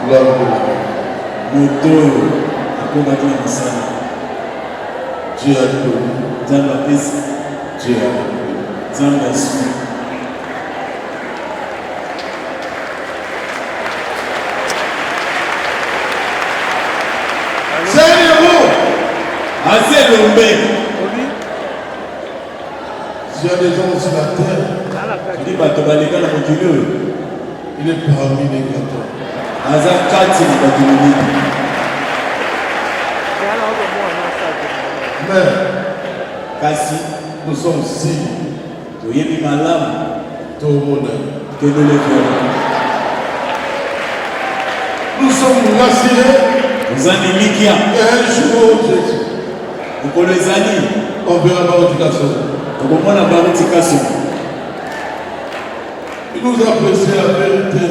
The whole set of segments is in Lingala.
Gloire à Dieu. Dieu a tout. Dieu a tout. Assez lombé. Il y a des gens sur la terre. Il est parmi les 14. Mais Kassi, nous sommes si tout le monde que nous le faisons. Nous sommes rassurés. Nous avons dit un jour Jésus. On verra la baroutication. Il nous a prêché la vérité.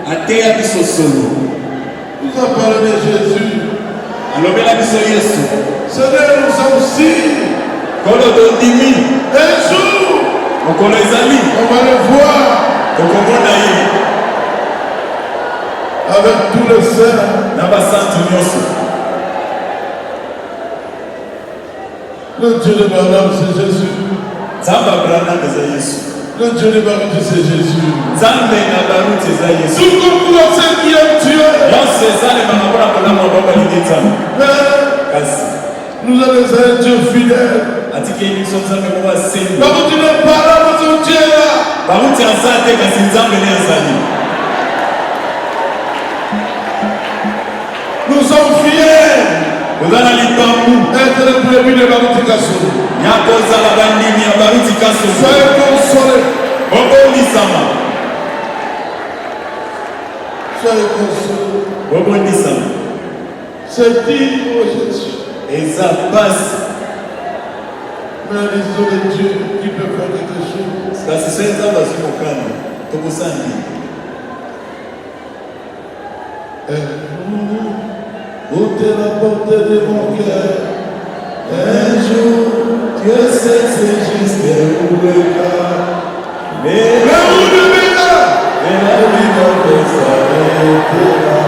Il nous a parlé de Jésus. Seigneur, nous sommes si. Un jour, on va le voir. Avec tous les saints. Le Dieu de Abraham, c'est Jésus. Le Dieu de Baruch, c'est Jésus. Tout comme vous êtes qui aime Dieu. Nous avons un Dieu fidèle. Baruch, tu n'es pas là, mais ton Dieu est là. Nous sommes fiers. Être le premier de baroutication. Soyez consolés. Soyez consolés. C'est dit pour Jésus. Et ça passe. Mais les hommes de Dieu qui peuvent faire quelque chose. Ôtez la porte de mon cœur. Un jour, Dieu sait c'est juste où le cas. Mais où le cas? Et la vie va s'arrêter là.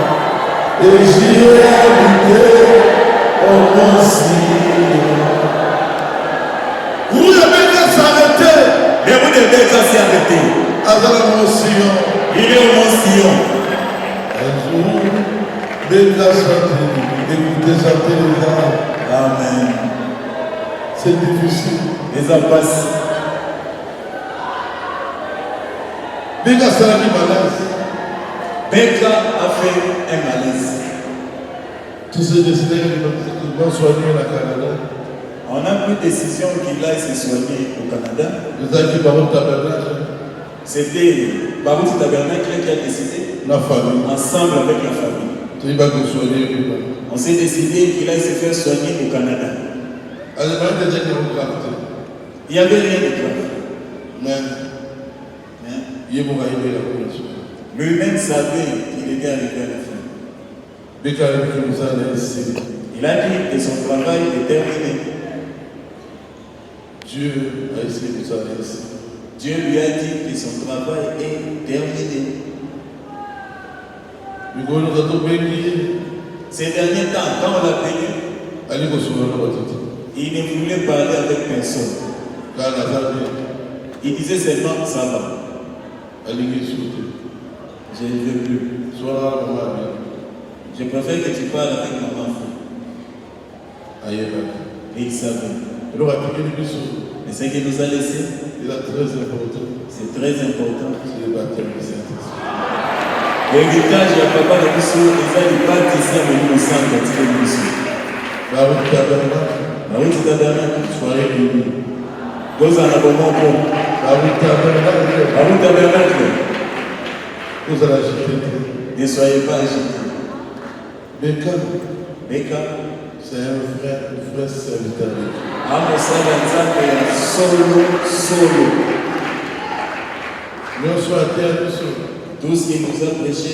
Et j'irai habiter au Mont Sion. Où le Béka s'arrêter? Mais où le Béka s'est arrêté? À le Mont Sion. Il est au Mont Sion. Un jour. Écoutez ça, amen. C'est difficile. Mais ça passe. Béka ça a dit malaise. Béka a fait un malaise. Tous ces décideurs qui vont soigner la Canada. On a pris décision qu'il aille se soigner au Canada. Vous avez dit Baruch Tabernacle. C'était Baruch Tabernacle qui a décidé. La famille. Ensemble avec la famille. On s'est décidé qu'il allait se faire soigner au Canada. Il n'y avait rien de grave. Mais lui-même savait qu'il était arrivé à la fin. Il a dit que son travail est terminé. Dieu a essayé de nous arrêter. Dieu lui a dit que son travail est terminé. Ces derniers temps, quand on l'a béni, il ne voulait parler avec personne. Il disait seulement ça va. Je ne veux plus. Je préfère que tu parles avec maman. Et il savait. Mais ce qu'il nous a laissé, c'est très important. C'est le baptême du Saint-Esprit. L'héritage de papa de Bissou, il a du baptême de nous sang de Bissou. Baruch Tabernacle, soirée bénie. Deux en abonnement. Baruch Tabernacle. Vous allez agiter. Ne soyez pas agités. Béka, c'est un vrai serviteur. Solo. Nous sommes à terre, tout ce qui nous a prêché,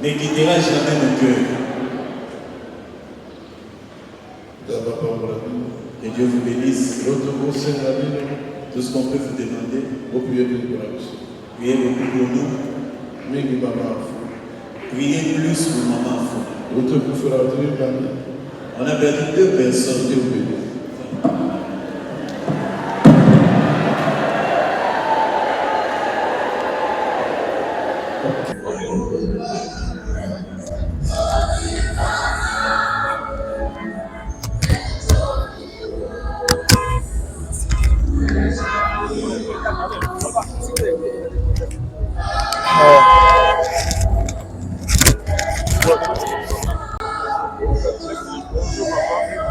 ne quittera jamais nos cœurs. Que Dieu vous bénisse. Tout ce qu'on peut vous demander, priez beaucoup pour nous. Priez plus pour maman Fou. On a perdu 2 personnes.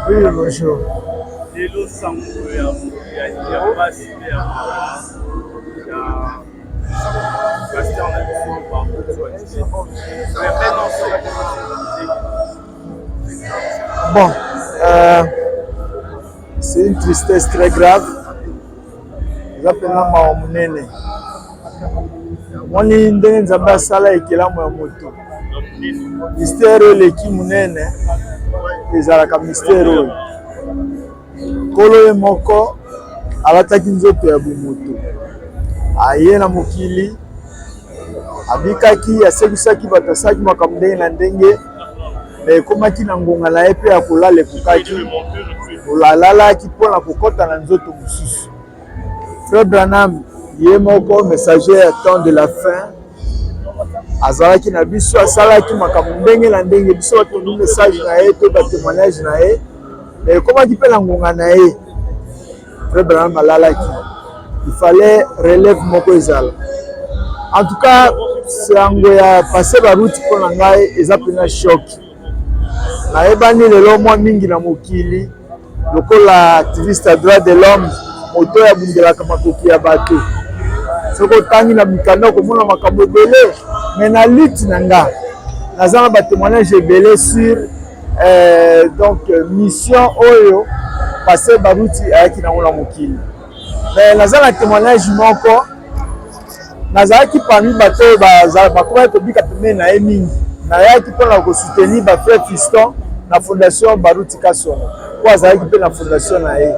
Oui, bonjour. Bon, c'est une tristesse très grave. Nous appelons Mamunene. Moni ndenge nzambe asala ekelamu ya moto. Mystère leki munene ezalaka mystère oyo. Kolo ye moko alataki nzoto ya bumoto. Aye na mokili abikaki asekisaki bato asalaki makambo ndenge na ndenge ekomaki na ngonga na ye mpe ya kolala ekokaki olalalaki mpona kokɔta na nzoto mosusu. Frère Branham ye moko messager ya temps de la fin azalaki na biso asalaki makambo ndenge na ndenge biso batondi message na ye to batémoignage na ye ekomaki mpe na ngonga na ye. Frère Branham alalaki, il fallait relève moko ezala. En tout cas sango ya passé baruti mpo na ngai eza mpena choc. Nayebani lelo mwa mingi na mokili lokola activiste à droit de l'homme moto ya bungelaka makoki ya bato. Soki otangi na mikanda okomona makambo ebele mais na lutte na nga naza na batémoignage ebele sur donc mission oyo passé baruti ayaki nango na mokili. Mais naza na témoignage moko nazalaki parmi bato oyo bakomaki kobika pembeni na ye mingi nayaki mpona kosoutenir bafrère Fiston na fondation Baruti Kasongo po azalaki mpe na fondation na ye.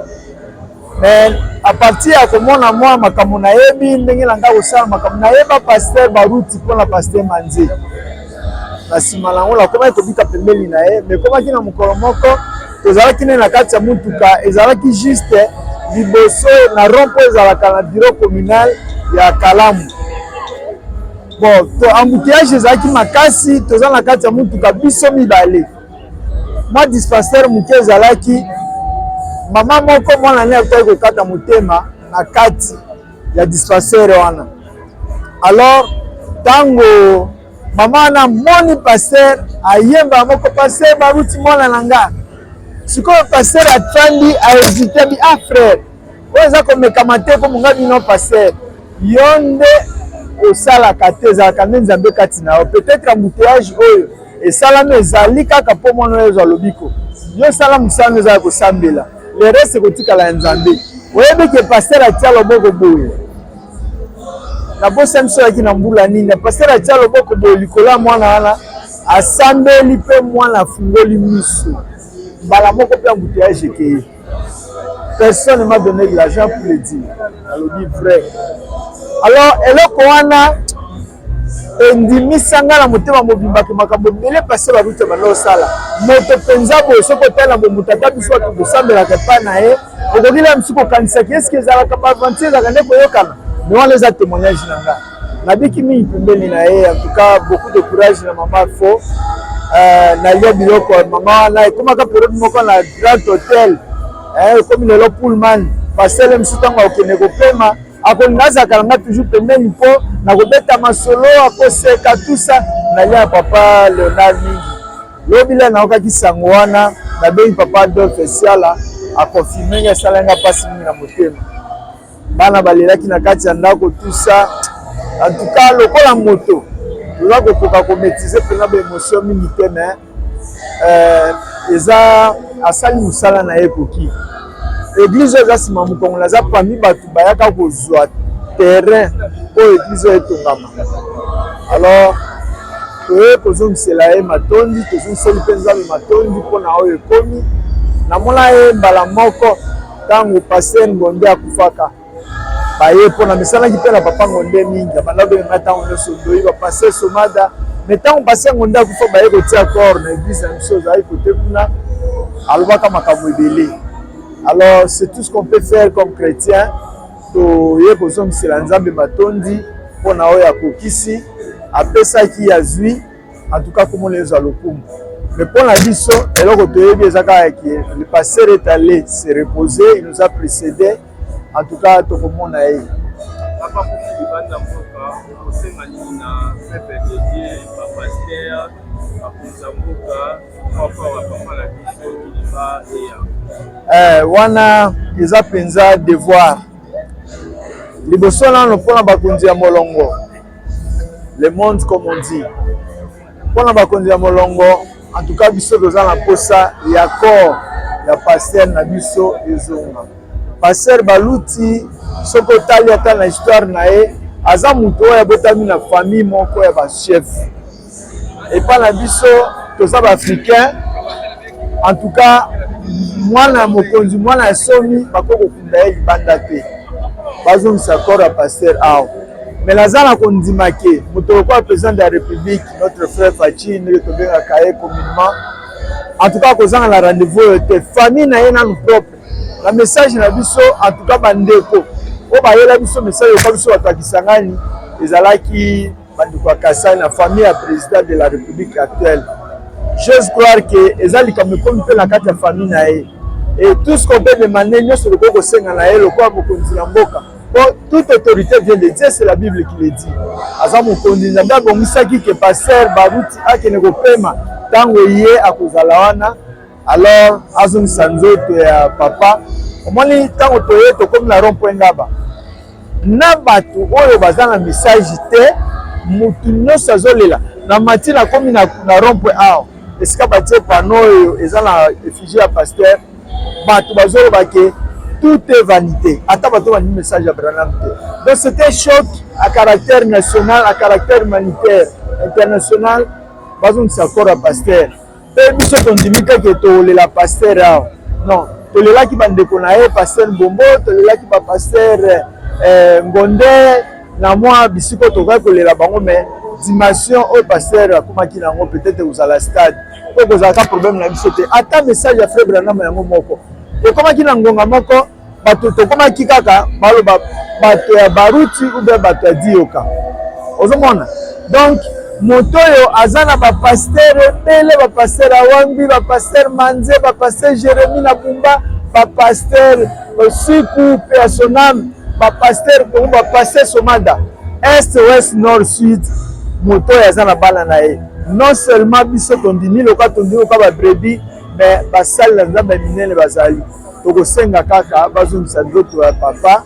Mais à partir ya komona mwa makambo nayebi ndenge na nga kosala makambo nayeba paster Baruti mpona paster Manze na nsima nango nakomaki kobika pembeni na ye. Mais komaki na mokolo moko tozalaki ne na kati ya mutuka ezalaki juste liboso na rond-point ezalaka na bureau communal ya Kalamu. Bon, to embouteillage ezalaki makasi toza na kati ya mutuka biso mibale. Mwa dispensaire moke ezalaki mama moko mwana ne akoki kokata motema na kati ya dispensaire wana. Alors tango mama wana moni paster ayemba moko paster Baruti mwana na nga. Sikoyo paster atandi ahésité bi ah frère oyo eza komekama te ko monga bino paster yo nde osalaka te ezalaka nde nzambe kati na yo. Peut-être embouteillage oyo esalami ezali kaka mpo mwana oyo ezwa lobiko yo osala mosala ezala kosambela le reste ekotikala ya nzambe. Oyebi ke paster atia loboko boye na bosa misolaki na mbula nini paster atia loboko boye likolo ya mwana wana asambeli mpe mwana afungoli miso mbala moko mpe embouteillage ekeye. Personne ne m'a donné de l'argent pour le dire. Alobi vrai. Alors eloko wana endimisa nga na motema mobimba ke makambo ebele paster Baruti bando osala moto mpenza boye soki otala moto ata biso bato kosambelaka epai na ye okoki na misu kokanisaki eske ezalaka baaventure ezalaka nde koyokana me wana eza témoignage na nga nabiki mingi pembeni na ye. En tout cas beaucoup de courage na mama fo nalia biloko mama wana ekomaka periode moko na Grand Hotel ekomi lelo Pullman pasele misu ntango akokende kopema akolinga azalaka na nga toujours pembeni mpo nakobeta masolo akoseka tusa nalia papa Leonard mingi lobila naokaki sango wana nabengi papa Adolphe Siala akonfirme nga esala nga mpasi mingi na motema bana balelaki na kati ya ndako tusa. En tout cas lokola moto toza kokoka komaîtriser mpena baémotion mingi te mais eza asali mosala na ye koki. Église oyo eza nsima mokongo naza parmi bato bayaka kozwa terrain oyo église oyo etongama. Alors toye kozongisela ye matondi tozongiseli mpe nzambe matondi mpona oyo ekomi. Namona ye mbala moko ntango paster Ngonde akufaka baye pona misala ki pela papa ngonde mingi banda be ngata on so doi ba passer somada metant passer ngonde ku fo baye ko tia corps na église en chose ay côté kuna alobaka makambo ebele. Alors c'est tout ce qu'on peut faire comme chrétien to ye ko som sila nzambe matondi pona oyo akokisi apesaki ya zui en tout cas comme les alokumu. Mais pour la biso, le pasteur est allé se reposer, il nous a précédé. En tout cas, tout le monde a eu. Wana eza penza devoir. Liboso na pona bakonzi ya molongo. Le monde comme on dit. Pona bakonzi ya molongo. En tout cas, biso doza na posa ya corps ya pasteur na biso ezonga. Pasteur Baluti soko tali ata na histoire na ye aza muto ya botami na famille moko ya ba chef. Et pas na biso toza ba africain. En tout cas, mwana mokonzi mwana somi bakoko kunda ye libanda te. Bazongisa corps ya pasteur aw. Mais Lazare a condimake, le président de la République, notre frère Fachi, nous le trouvons à Kaye communément. En tout cas, causant la rendez-vous, famille n'a nous propre. Le message n'a biso, en tout cas, bandeko. Au baye la biso message comme ça à Kisangani, les alaki bandeko Kassai, la famille à président de la République actuelle. J'ose croire que les alaki comme la carte de famille nae. Et tout ce qu'on peut demander, nous sur le Koko Senganae, le quoi beaucoup de Mboka. Bon, toute autorité vient de dire, c'est la Bible qui le dit. Azamo kondina ndabo misaki que pasteur Baruti akeneko pema tango yé akuzalawana. Alors azum sanzoto ya papa. Omoni tango toye to comme la rond-point ngaba. Na batu oyo bazana message te mutu nyonso azolela. Na matina comme na rond-point aho. Esika batie panneau oyo ezala effigie ya pasteur. Batu bazolo bake tout est vanité. Attends, un message à Branham. Donc c'était un choc à caractère national, à caractère humanitaire, international. Bazon s'accord à pasteur. Et nous sommes dit que tu es la pasteur. Non, tu es là qui va déconner, pasteur Bombo, tu es là qui va pasteur Ngonde. Na moi, bisiko tu vas coller la bango, mais dimension au pasteur, comment qu'il a peut-être vous à la stade. Pour que vous ayez un problème là, bisité. Attends, message à frère Branham et moko. Et comment qu'il a ngonga moko bato to comment kikaka balo bato ya Baruti ou bien bato ya Dioka ozomona. Donc motoyo azana ba pasteur Pele, ba pasteur Awambi, ba pasteur Manze, ba pasteur Jérémie Nabumba, ba pasteur Siku Personam, ba pasteur Kongo, ba pasteur Somada, est ouest nord sud. Motoyo azana bala na ye. Non seulement biso tondini loka ba brebi, mais basali la nzambe minene bazali toko senga kaka bazungisa ndoto ya papa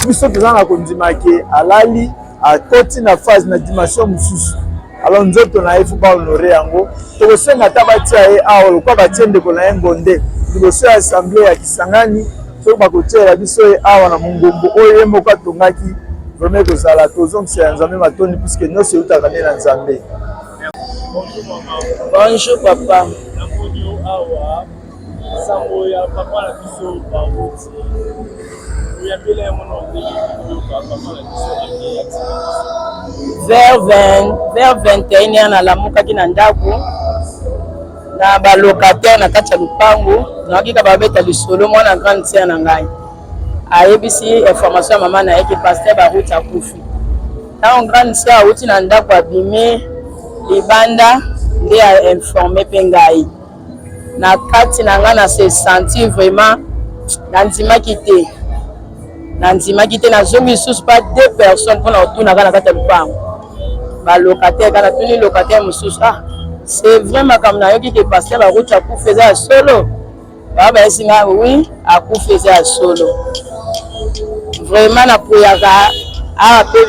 biso toza na kondimake alali akoti na phase na dimension mosusu. Alors nzoto na ye faut pas honorer yango toko senga ta batia ye awa lokwa batie ndeko na ye Ngonde liboso ya assemblée ya Kisangani soki bakotiela biso ye awa na mongombo oyo ye moko atongaki vraiment kozala tozongisa ya nzambe matoni puisque nyonso eutaka nde na nzambe. Bonjour papa. Awa sango ya papa na biso Baruti ya pele ya mono papa na biso vers 21 na lamukaki na ndako na ba locataire na kati ya lupango nakika babeta lisolo mwana grande sœur na ngai ayebisi information ya mama na yeke pasteur Baruti akufi. Na grande sœur auti na ndako abimi libanda nde a informé pe ngai. Na kati na nga na se sentir vraiment nandimaki te na zongi lisusu pas deux personnes mpona kotuna nga na kati ya lupango balocataire kana tuni locataire mosusu c'est vrai makambo nayoki ke pasteur Baruti akufi eza ya solo baba bayesi nga oui akufi eza ya solo vraiment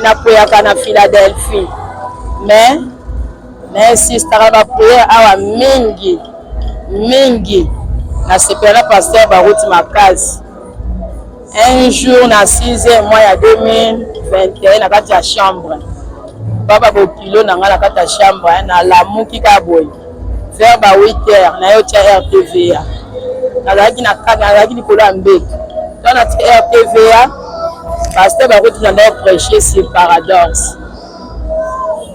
napoyaka na Philadelphie mais sistaka bapriere awa mingi na sepela pasteur Baruti makasi. Un jour na 6e mois ya 2021 na kati ya chambre baba bokilo na nga na kati ya chambre na lamuki ka boy vers ba 8h na yo tia RTVA nazalaki likolo ya mbeki to na tia RTVA pasteur bakuti nanda prêcher sur paradoxe.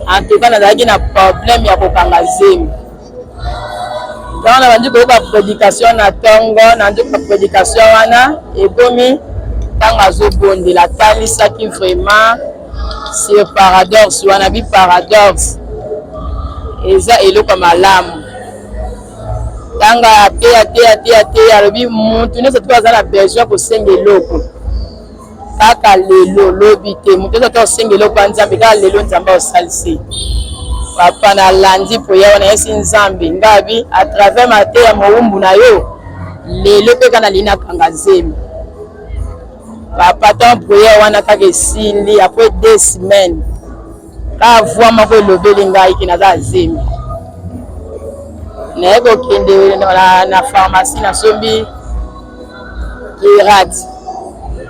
En tout cas nazalaki na problème ya kokanga zemi. Donc na bandi koyoka prédication na tongo na nzoka prédication wana ekomi ntango azobondela talisaki vraiment sur paradoxe wana bi paradoxe eza eloko malamu. Ntango ateya alobi mutu nyonso to aza na besoin kosenga eloko kaka lelo lobi te mutu nyonso to osenga eloko ya nzambe kaka lelo nzambe osalisi papa nalandi poya wana yesi nzambe ngabi à travers mateya mowumbu na yo lelo mpe kana lini akanga zemi papa ton poya wana kaka esili après 2 semaines ka voix moko elobeli ngai ki naza zemi naye kokende na pharmacie nasombi kirate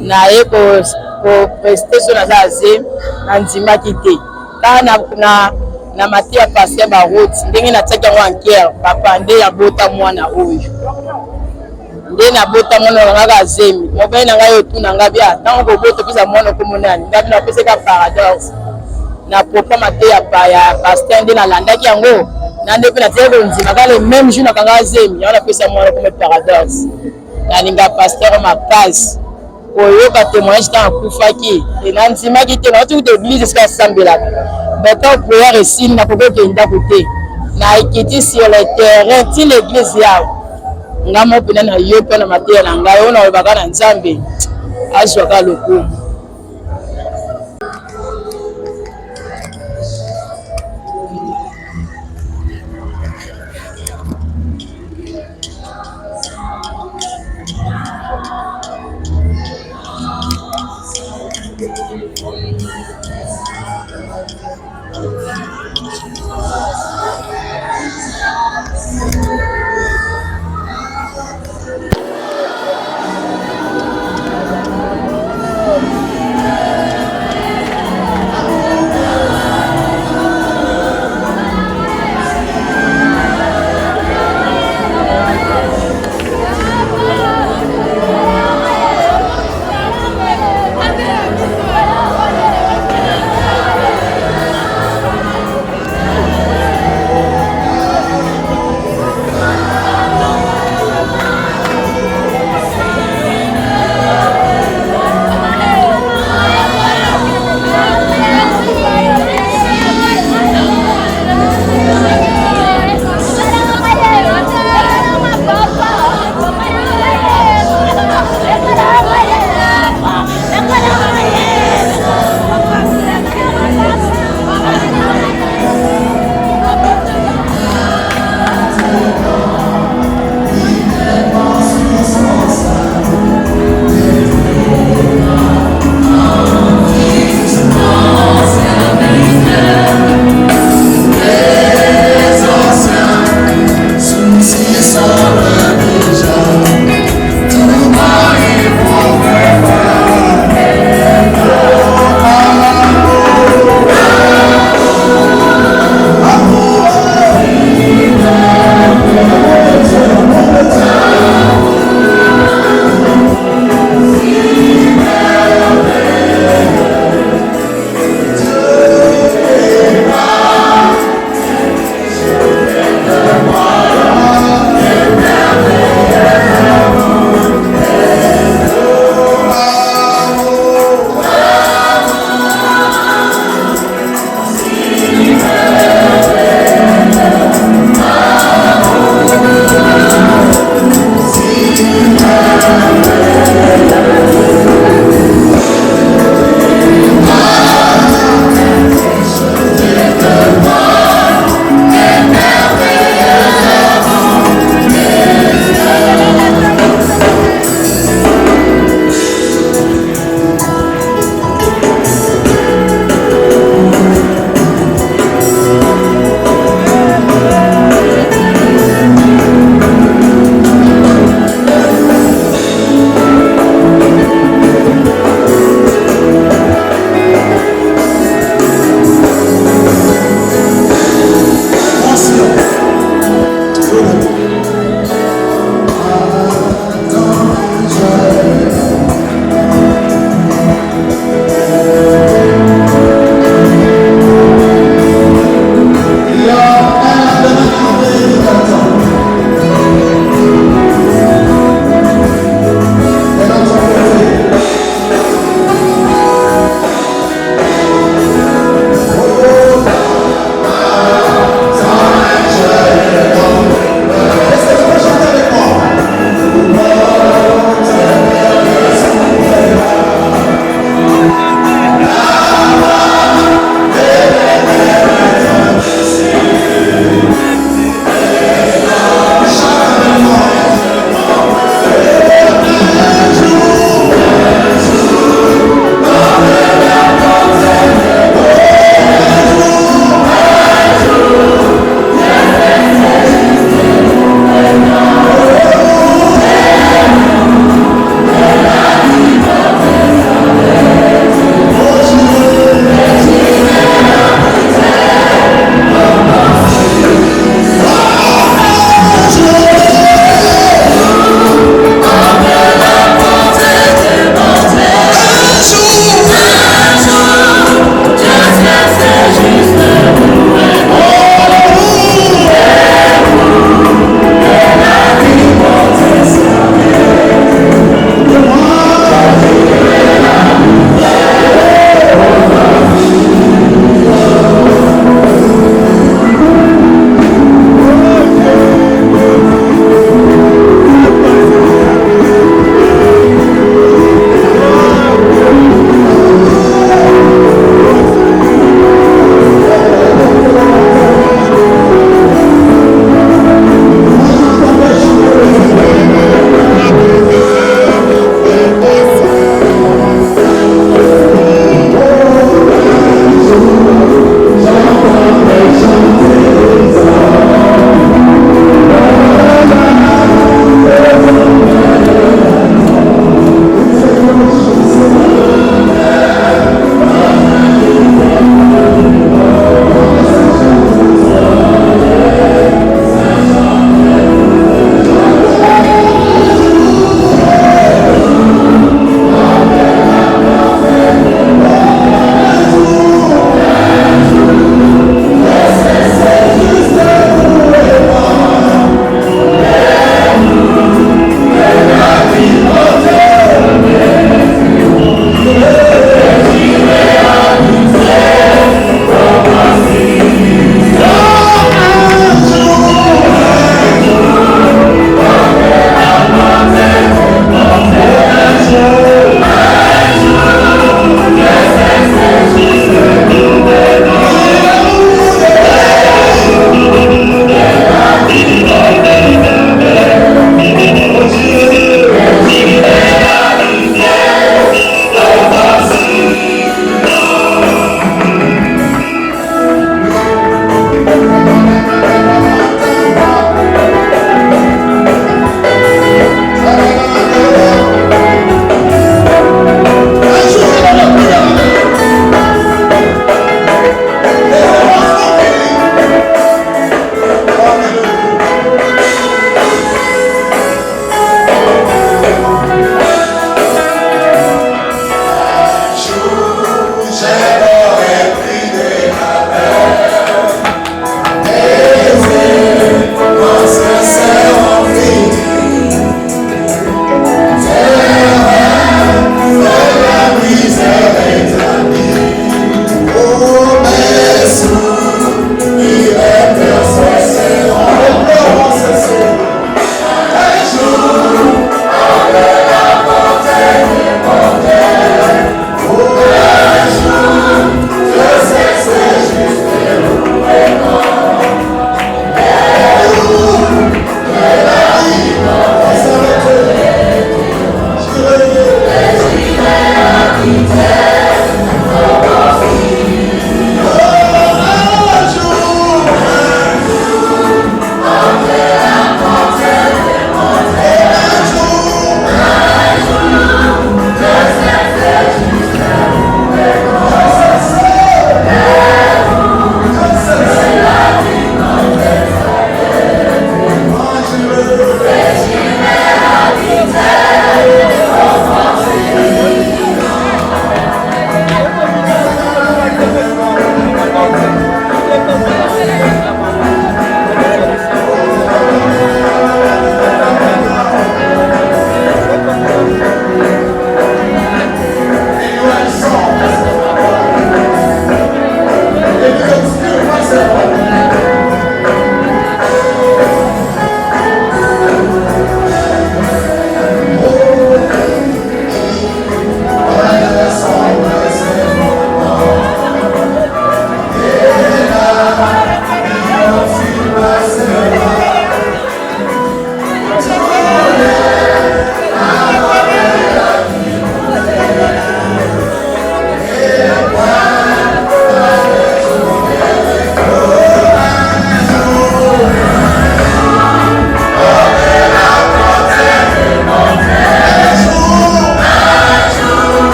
naye kopreste so naza zemi nandimaki te kaka na mati ya pasteur baroute ndenge natiaki yango ankere papa nde yabota mwana oyo nde nabota mwana oyo ngaka zemi mobali na ngai otuna ngabi ntango kobota opesa mwana okomonani ngabi napesaka paradoxe na propos mate ya pasteur nde nalandaki yango na nde mpe natiaki kondima kaka le même jour nakanga zemi yango napesa mwana okome paradoxe nalinga pasteur makasi koyoka témoignage ntango akufaki nandimaki te naotukuta église esika asambelaka bato prière esili nakoki okenda kote na ekiti sur le terrain ti l'église yao nga mo pena na yo mpe na mateya na ngai oyo naolobaka na nzambe azwaka lokumu.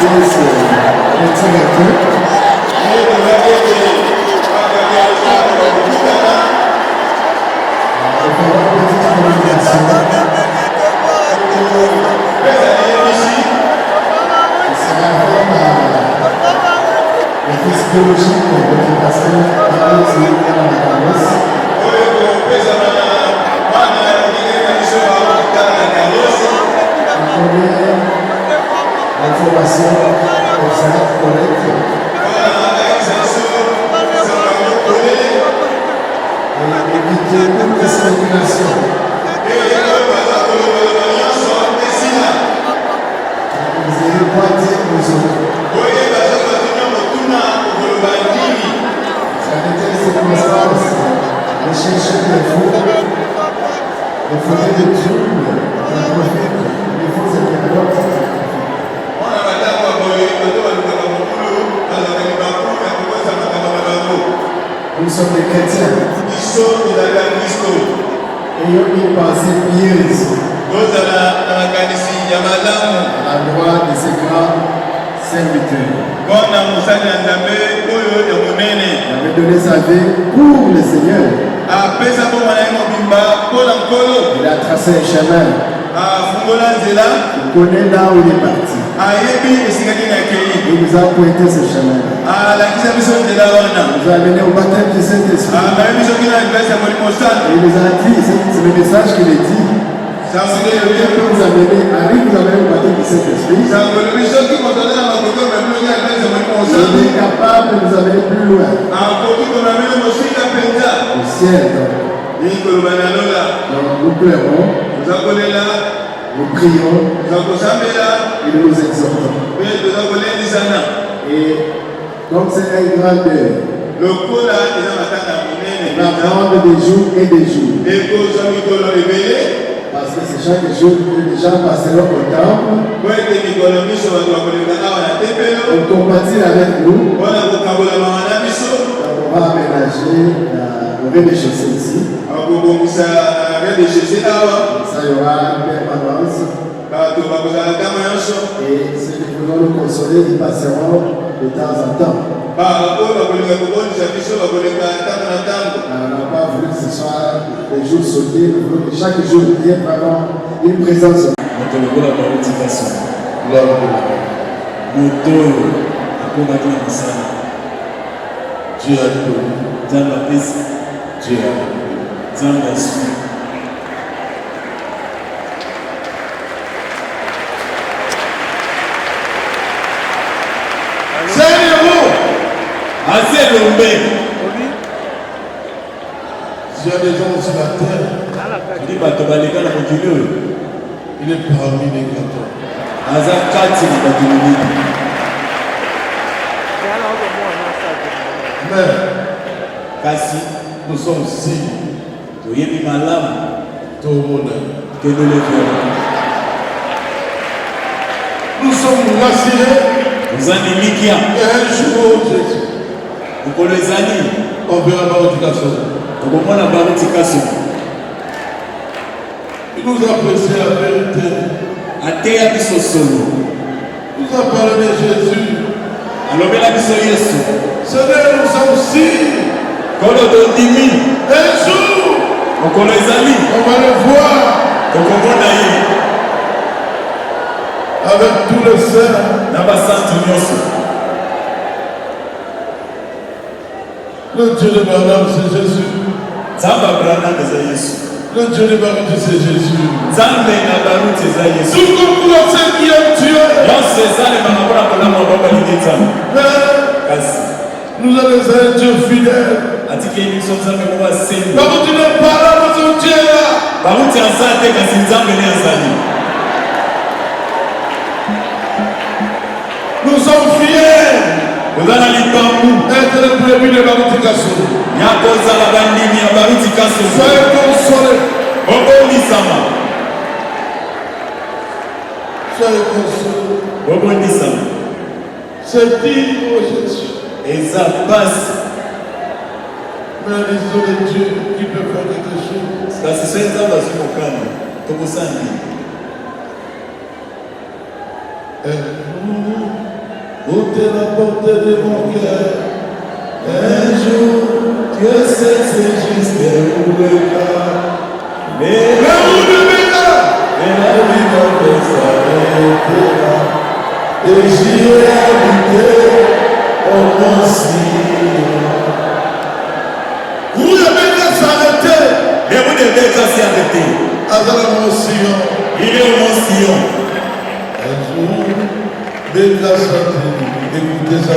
service interactif. Biologique avec le pasteur Carlos Carlos. L'information exacte, correcte. Et éviter toute spéculation. Vous avez quoi dire aux autres? Chercher les faux de Dieu, les prophètes, les faux événements. Nous sommes des chrétiens. Ayons une pensée pieuse à l'endroit de ces grands serviteurs. Il avait donné sa vie pour le Seigneur. Il a tracé un chemin. Il connaît là où il est parti. Il nous a pointé ce chemin. Il nous a amené au baptême du Saint-Esprit. Il nous a dit, c'est le message qu'il a dit. Dieu peut vous amener, arrive vous amener au baptême du Saint-Esprit. Il est capable de nous amener plus loin. Au ciel. Donc nous pleurons, nous prions et nous nous exhortons. Et comme c'est un grand deuil, on va prendre des jours et des jours. Parce que c'est chaque jour que les gens passeront au temple. On compatit avec nous. On va aménager le rez-de-chaussée ici. Ça y aura une permanence. Et ceux qui voudront nous consoler, ils passeront de temps en temps. On n'a pas voulu que ce soit des jours sautés. Nous voulons que chaque jour il y ait vraiment une présence. Dieu a tout. Dieu a Dieu a assez lomé. S'il y a des gens sur la terre, il est parmi les 14. Mais nous sommes signes tout le monde que nous le faisons. Nous sommes rassurés. Nous avons dit un jour Jésus. On verra la barotication. Il nous a prêché la vérité. Il nous a parlé de Jésus. Seigneur, nous sommes signes. Un jour, on va le voir avec tous les saints. Le Dieu de Abraham, c'est Jésus. Le Dieu de Abraham, c'est Jésus. Tout comme vous le cinquième Dieu. Nous avons un Dieu fidèle. Par où tu ne parles pas de Dieu là. Nous sommes fiers. Être le premier de barotication. Soyez consolés. Soyez consolés. C'est dit pour Jésus. Et ça passe. Mais les hommes de Dieu qui peuvent faire quelque chose. Et nous ôter la porte de mon cœur. Un jour, Dieu sait c'est juste où le cas. Mais la vie va s'arrêter là. Et j'irai habiter au Mont Sion. Vous devez s'arrêter. Mais vous devez s'arrêter. Avec le Mont Sion. Il est au Mont Sion. Un jour, écoutez ça.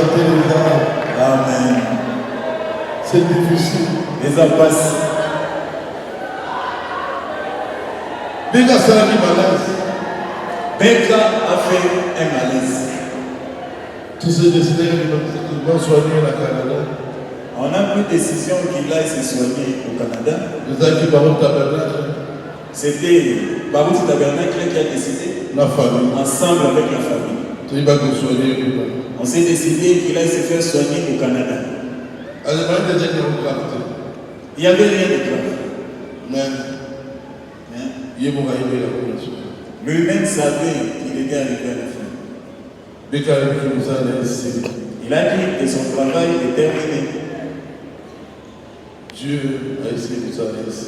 Amen. C'est difficile. Les impasses. Beka ça qui malaise. Beka a fait un malaise. Tous ces décideurs qui vont soigner la Canada. On a pris décision qu'il aille se soigner au Canada. C'était Barout Tabernacle qui a décidé. La famille. Ensemble avec la famille. On s'est décidé qu'il aille se faire soigner au Canada. Il n'y avait rien de grave. Lui-même savait qu'il était arrivé à la fin. Il a dit que son travail est terminé. Dieu a essayé de s'arrêter ici.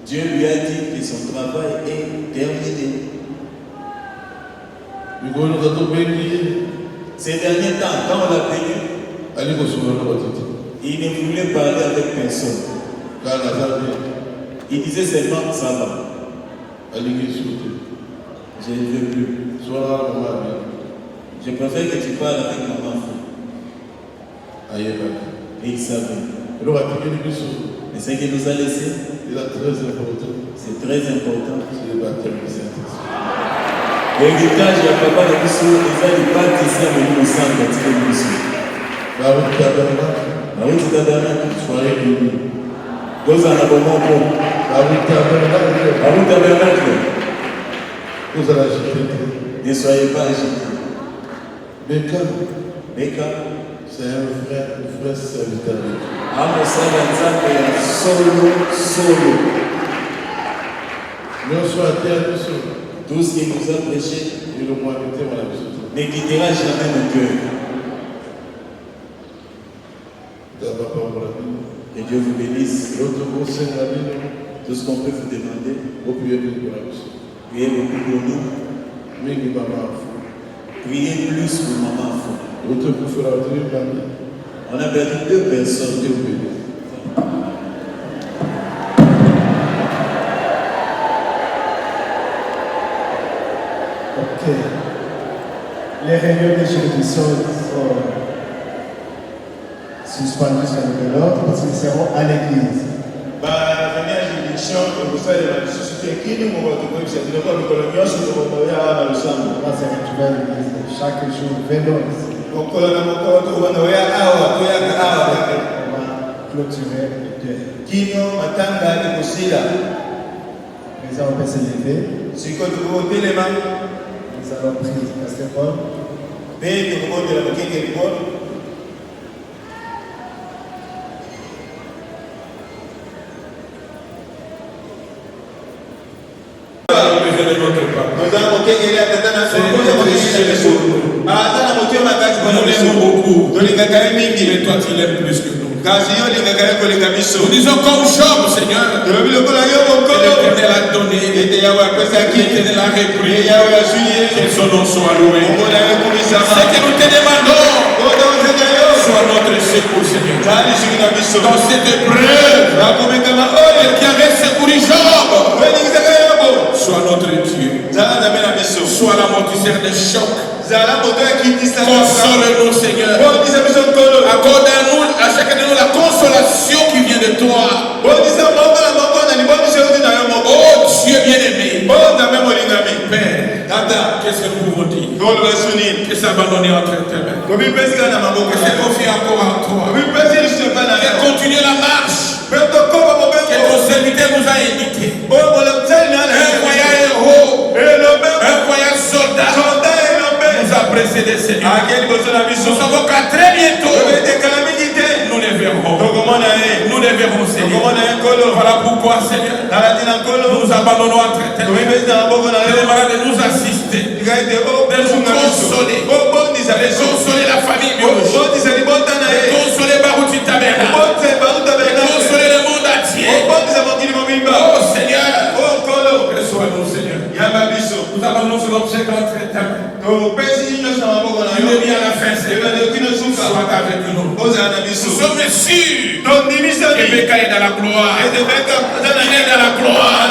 Dieu lui a dit que son travail est terminé. Ces derniers temps, quand on l'a béni, il ne voulait parler avec personne. Il disait seulement ça va. Je ne veux plus. Je préfère que tu parles avec maman. Et il savait. Mais ce qu'il nous a laissé, c'est très important. L'héritage de papa de Bissou, il va du baptême de l'innocent de Bissou. La route tabernacle, soirée bénie. Deux en abonnement. La route tabernacle. Vous allez agiter. Ne soyez pas agités. Beka, c'est un vrai serviteur. Solo. Nous sommes à terre, tout ce qui nous a prêché, ne quittera jamais nos cœurs. Que Dieu vous bénisse. Tout ce qu'on peut vous demander, priez beaucoup pour nous. Priez plus pour maman. On a perdu 2 personnes. Ok. Les réunions de juridiction sont suspendues sur le l'ordre parce qu'ils seront à l'église. Chaque jour, 20 on va clôturer le deuil. Les hommes peuvent se lever. Nous allons prier. Pasteur Paul. Nous l'aimons beaucoup. Mais toi, tu l'aimes plus que nous. Nous disons comme Job, Seigneur. L'Éternel a donné. L'Éternel a repris. Que son nom soit loué. Ce que nous te demandons, soit notre secours, Seigneur. Dans cette épreuve, qui avait secouru Job, sois notre Dieu. Sois l'amortisseur des chocs. Console-nous, Seigneur. Accorde-nous à chacun de nous la consolation qui vient de toi. Oh Dieu bien-aimé. Père, qu'est-ce que nous pouvons dire? Que s'abandonner entre tes mains. Que se confier encore en toi. Que continuer la marche que ton serviteur nous a indiqué. Un voyage héros, un voyage soldat nous a précédé, Seigneur. Nous savons qu'à très bientôt, nous les verrons. Nous les verrons, Seigneur. Voilà pourquoi, Seigneur, nous nous abandonnons entre tes mains. Nous demandons de nous assister, de nous consoler, de consoler la famille. Nous allons nous l'objet de notre éternel. Il est mis à la fin, Seigneur. Sois avec nous. Nous sommes sûrs que Beka est dans la gloire. Il est dans la gloire.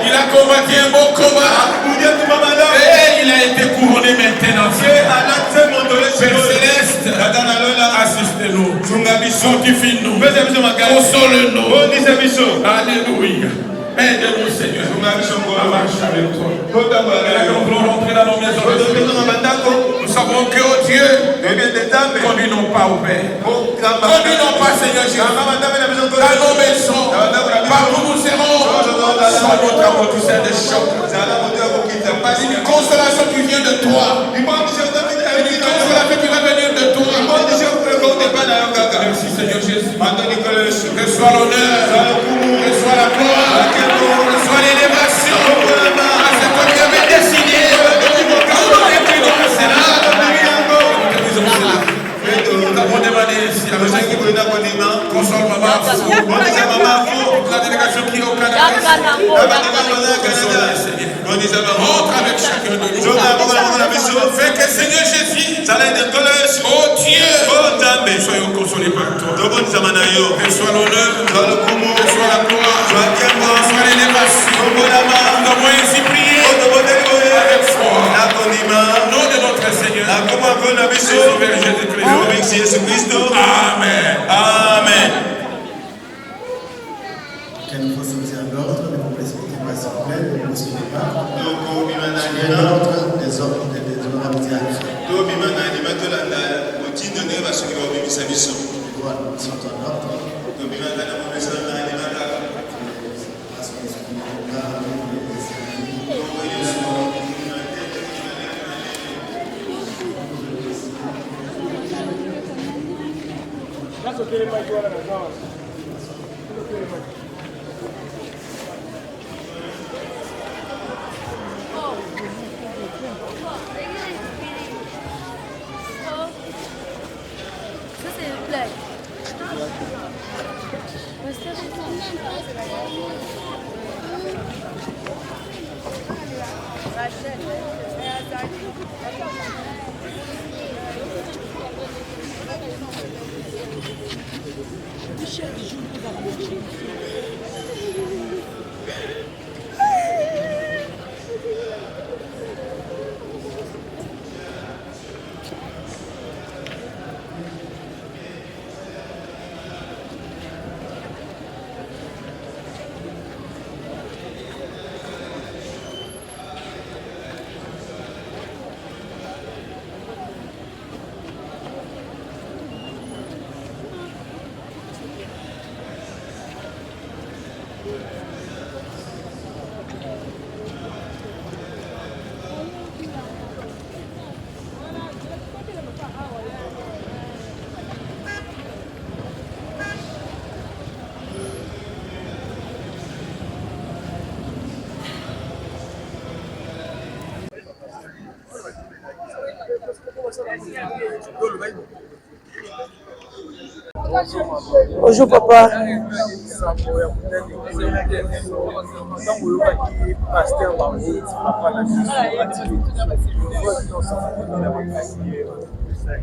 Il a combattu un bon combat. Et il a été couronné maintenant. Père Céleste, assistez-nous. Sanctifie-nous. Console-nous. Alléluia. Aide-nous, Seigneur, à marcher avec toi. Nous voulons rentrer dans nos maisons. Nous savons que, oh Dieu, conduis-nous pas au Père. Conduis-nous pas, Seigneur Jésus, dans nos maisons. Partout nous serons. Sois notre amortisseur de choc. Une consolation qui vient de toi. Une consolation qui va venir de toi. Merci, Seigneur Jésus. Reçois l'honneur. Reçois la gloire. Reçois l'élévation. À ce que tu avais décidé. Quand nous étions dans cela. Nous avons demandé ici à console maman. La délégation qui est au Canada. Rentre avec chacun de nous. Fais que Seigneur Jésus, oh Dieu, soyons consolés par toi. Reçois l'honneur, reçois la gloire, reçois l'élévation. Nous avons ainsi prié avec foi. Au nom de notre Seigneur, Jésus-Christ. Amen. Amen. Quel faut sortir à l'ordre, ne vous précipitez pas s'il vous plaît, ne vous bousculez pas. L'ordre des honorables diacres. Voilà, sont en ordre. Ça c'est une blague. Bonjour papa.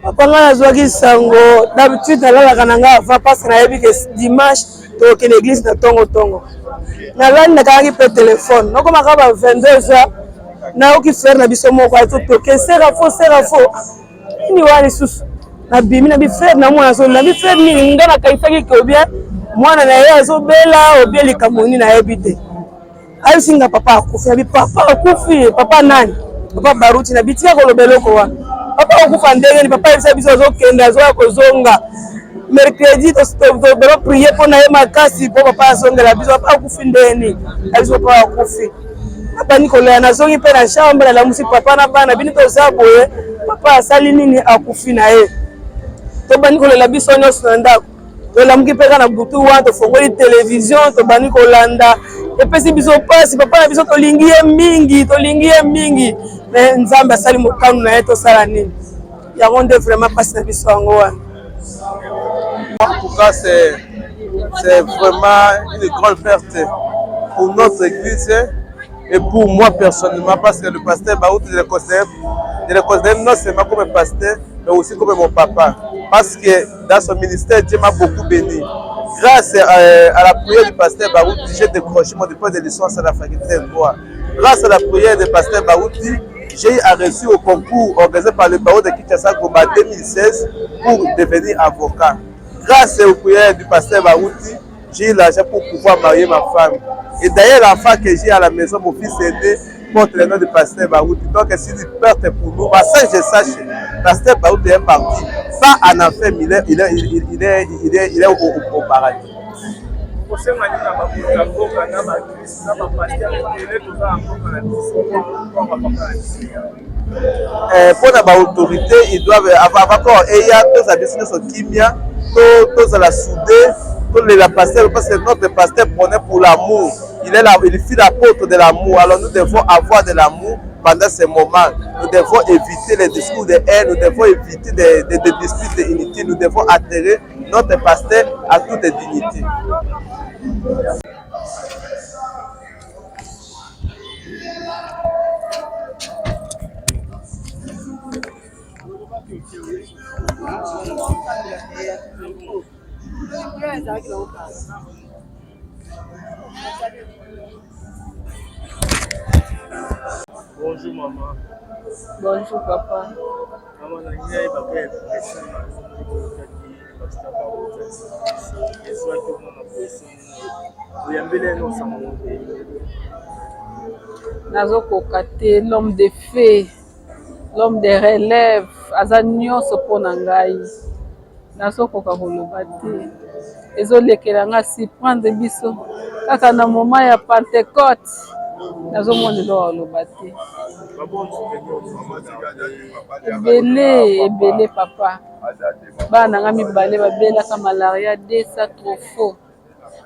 Papa nga nazwaki sango d'habitude nalalaka na nga avant parce que nayebi ke dimanche tokende église na tongo nalani nakangaki mpe telefone nakomaka ba 22h nayoki frère na biso moko atotoke serafo nini wana lisusu nabimi na bifrère na mwana so na bifrère nini nga nakaisaki ke obien mwana na ye azobela obien likambo nini nayebi te ayosinga papa akufi abi papa akufi papa nani papa baruti na bitika kolobeloko wana papa akufa ndenge ni papa yebisa biso azokende azoya kozonga mercredi tobelo prier mpo na ye makasi mpo papa azongela biso papa akufi ndeni abiso papa akufi abandi kolela nazongi mpe na chambre alamusi papa na bana bini toza boye papa asali nini akufi na ye tobandi kolela biso nyonso na ndako tolamuki mpe kaka na butu wana tofongoli television tobandi kolanda epesi biso pasi papa na biso tolingi ye mingi me nzambe asali mokano na ye tosala nini yango nde vraiment pasi na biso yango wana. En tout cas, c'est vraiment une grande perte pour notre église Et pour moi personnellement, parce que le pasteur Baout, je le considère non seulement comme un pasteur, mais aussi comme mon papa. Parce que dans son ministère, Dieu m'a beaucoup béni. Grâce à la prière du pasteur Baouti, j'ai décroché mon diplôme de licence à la faculté de droit. Grâce à la prière du pasteur Baouti, j'ai reçu au concours organisé par le barreau de Kinshasa Goma 2016 pour devenir avocat. Grâce aux prières du pasteur Baouti, j'ai eu l'argent pour pouvoir marier ma femme. Et d'ailleurs, l'enfant que j'ai à la maison, mon fils aîné, porte le nom du pasteur Baouti. Donc, c'est une perte pour nous. Parce que je sache, le pasteur Baouti est parti. Pas en enfer, mais il est au paradis. Pour l'autorité, ils doivent avoir encore et tous les business au Kimia, tous à la soudée, tous les pasteurs, parce que notre pasteur prenait pour l'amour. Il fit l'apôtre de l'amour. Alors nous devons avoir de l'amour pendant ces moments. Nous devons éviter les discours de haine, nous devons éviter des disputes inutiles, nous devons attirer notre pasteur à toute dignité. Bonjour maman. Bonjour papa. Maman na ngai ba ka pesa na pastor Baouti. Yesu akomona pesa. Oyambele no samonde. Nazokoka te l'homme de fée, l'homme de relève, aza nyonso mpona ngai. Nazokoka koloba te. Ezolekela nga surprendre biso kaka na moment ya Pentecôte. Nazomona elo aloba te. Ebele papa. Bana nga mibale babelaka malaria desa trop faux.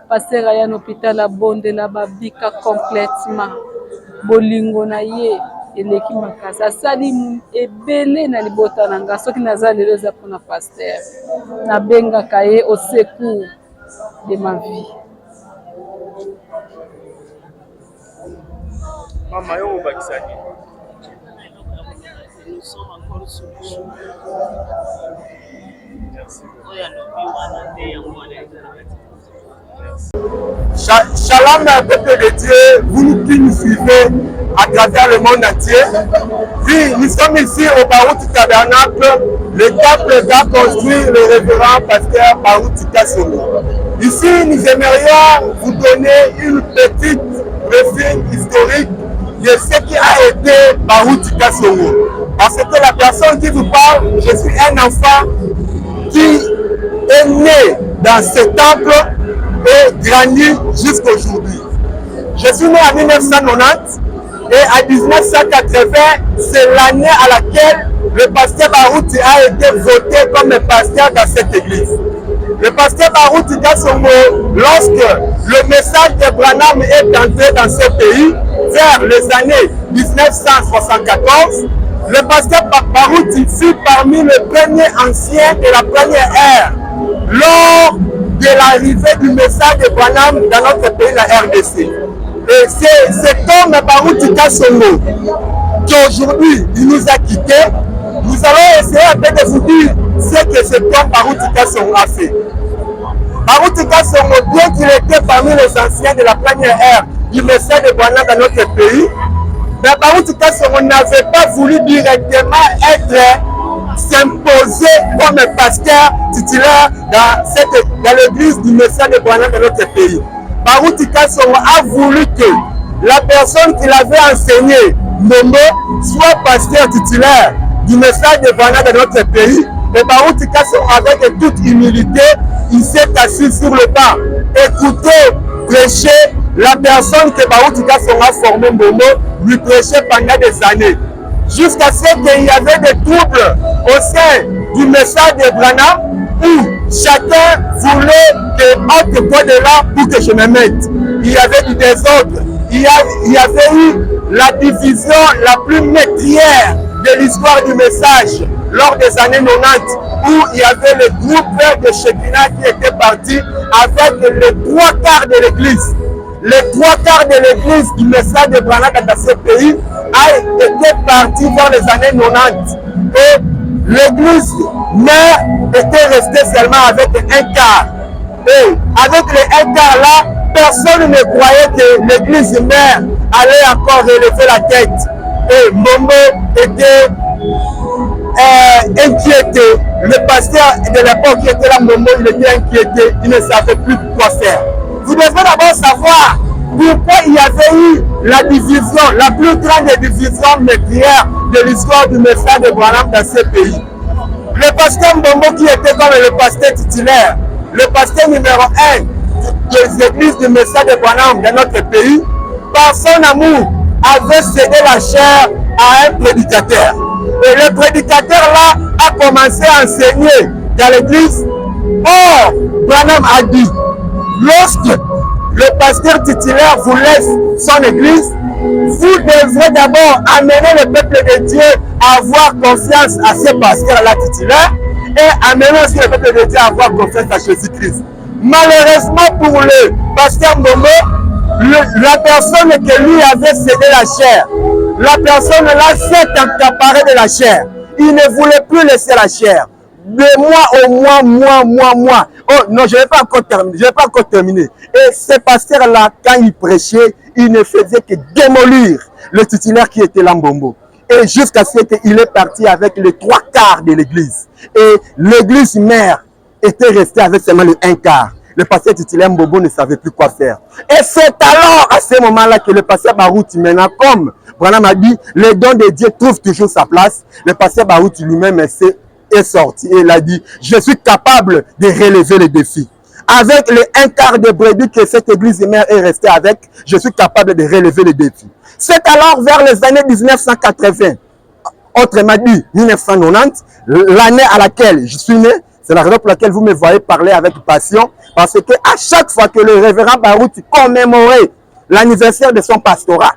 Pasteur aya na hôpital abondela babika complètement. Bolingo na ye eleki makasi. Asali ebele na libota na nga soki naza lelo eza mpona pasteur. Nabengaka ye au secours de ma vie. Maman, yo obakisaki. Nous sommes encore sous le jour. Merci. Shalom, peuple de Dieu, vous qui nous suivez à travers le monde entier. Oui, nous sommes ici au Baouti Tabernacle, le temple qu'a construit le révérend pasteur Baouti Kasongo. Ici, nous aimerions vous donner une petite revue historique de ce qui a été Baouti Kasongo. Parce que la personne qui vous parle, je suis un enfant qui est né dans ce temple et grandi jusqu'aujourd'hui. Je suis né en 1990 et à 1980, c'est l'année à laquelle le pasteur Baouti a été voté comme le pasteur dans cette église. Le pasteur Baouti Kasongo, lorsque le message de Branham est entré dans ce pays, vers les années 1974, le pasteur Baouti fut parmi les premiers anciens de la première ère lors de l'arrivée du message de Branham dans notre pays, la RDC. Et c'est cet homme Baouti Kasongo qui aujourd'hui il nous a quittés. Nous allons essayer un peu de vous dire ce que cet homme Baouti Kasongo a fait. Baouti Kasongo, bien qu'il était parmi les anciens de la première ère du message de Branham dans notre pays, mais Baouti Kasongo n'avait pas voulu directement s'imposer comme pasteur titulaire dans l'église du message de Branham dans notre pays. Baouti Kasongo a voulu que la personne qui l'avait enseigné, nommé, soit pasteur titulaire du message de Branham dans notre pays. Et Baouti Kasongo, avec toute humilité, il s'est assis sur le banc, écouter, prêcher la personne que Baouti Kasongo a formé, Momo, lui prêchait pendant des années. Jusqu'à ce qu'il y avait des troubles au sein du message de Branham où chacun voulait que entre toi de là pour que je me mette. Il y avait du désordre. Il y avait eu la division la plus meurtrière de l'histoire du message lors des années 90 où il y avait le groupe de Shekinah qui était parti avec les 3/4 de l'église. les 3/4 de l'église du message de Branham dans ce pays a été parti vers les années 90. Et l'église mère était restée seulement avec 1/4. Et avec les 1/4 là, personne ne croyait que l'église mère allait encore relever la tête. Et Mbombo était inquiété. Le pasteur de l'époque qui était là, Mbombo, il était inquiété. Il ne savait plus quoi faire. Vous devez d'abord savoir pourquoi il y avait eu la division, la plus grande division meurtrière de l'histoire du message de Branham dans ce pays. Le pasteur Mbombo qui était comme le pasteur titulaire, le pasteur numéro 1 des églises du message de Branham dans notre pays, par son amour, avait cédé la chair à un prédicateur. Et le prédicateur là a commencé à enseigner dans l'église. Or, Branham a dit, lorsque le pasteur titulaire vous laisse son église, vous devrez d'abord amener le peuple de Dieu à avoir confiance à ce pasteur-là titulaire et amener aussi le peuple de Dieu à avoir confiance à Jésus-Christ. Malheureusement pour le pasteur Mbombo, la personne que lui avait cédé la chair, la personne là s'est accaparée de la chair. Il ne voulait plus laisser la chair. De mois au mois. Oh non, je ne vais pas encore terminer. Et ce pasteur-là, quand il prêchait, il ne faisait que démolir le titulaire qui était là, Mbombo. Et jusqu'à ce qu'il est parti avec les 3/4 de l'église. Et l'église mère était restée avec seulement le 1/4. Le pasteur titulaire Mbombo ne savait plus quoi faire. Et c'est alors, à ce moment-là, que le pasteur Barouti, maintenant, comme Branham a dit, les dons de Dieu trouvent toujours sa place. Le pasteur Barouti lui-même est sorti et il a dit, je suis capable de relever les défis. Avec les 1/4 de brebis que cette église mère est restée avec, je suis capable de relever les défis. C'est alors vers les années 1980, autrement dit 1990, l'année à laquelle je suis né. C'est la raison pour laquelle vous me voyez parler avec passion, parce que à chaque fois que le révérend Barouti commémorait l'anniversaire de son pastorat,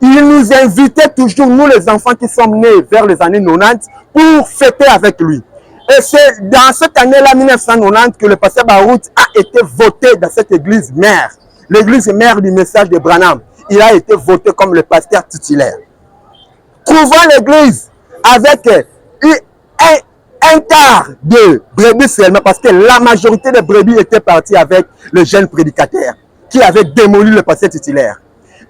il nous invitait toujours, nous les enfants qui sommes nés vers les années 90, pour fêter avec lui. Et c'est dans cette année-là, 1990, que le pasteur Barouti a été voté dans cette église mère, l'église mère du message de Branham. Il a été voté comme le pasteur titulaire. Trouvant l'église avec un quart de brebis seulement, parce que la majorité des brebis étaient partis avec le jeune prédicateur qui avait démoli le pasteur titulaire.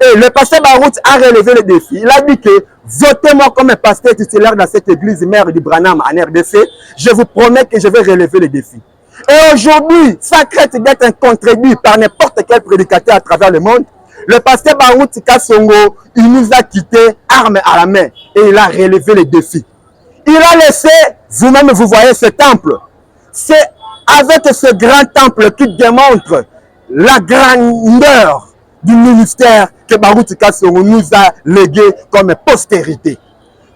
Et le pasteur Barouti a relevé le défi. Il a dit que votez-moi comme un pasteur titulaire dans cette église mère du Branham en RDC. Je vous promets que je vais relever le défi. Et aujourd'hui, sans crainte d'être contredit par n'importe quel prédicateur à travers le monde, le pasteur Barouti Kasongo, il nous a quittés armes à la main et il a relevé le défi. Il a laissé, vous-même vous voyez ce temple. C'est avec ce grand temple qui démontre la grandeur du ministère que Barouti Kasongo nous a légué comme postérité.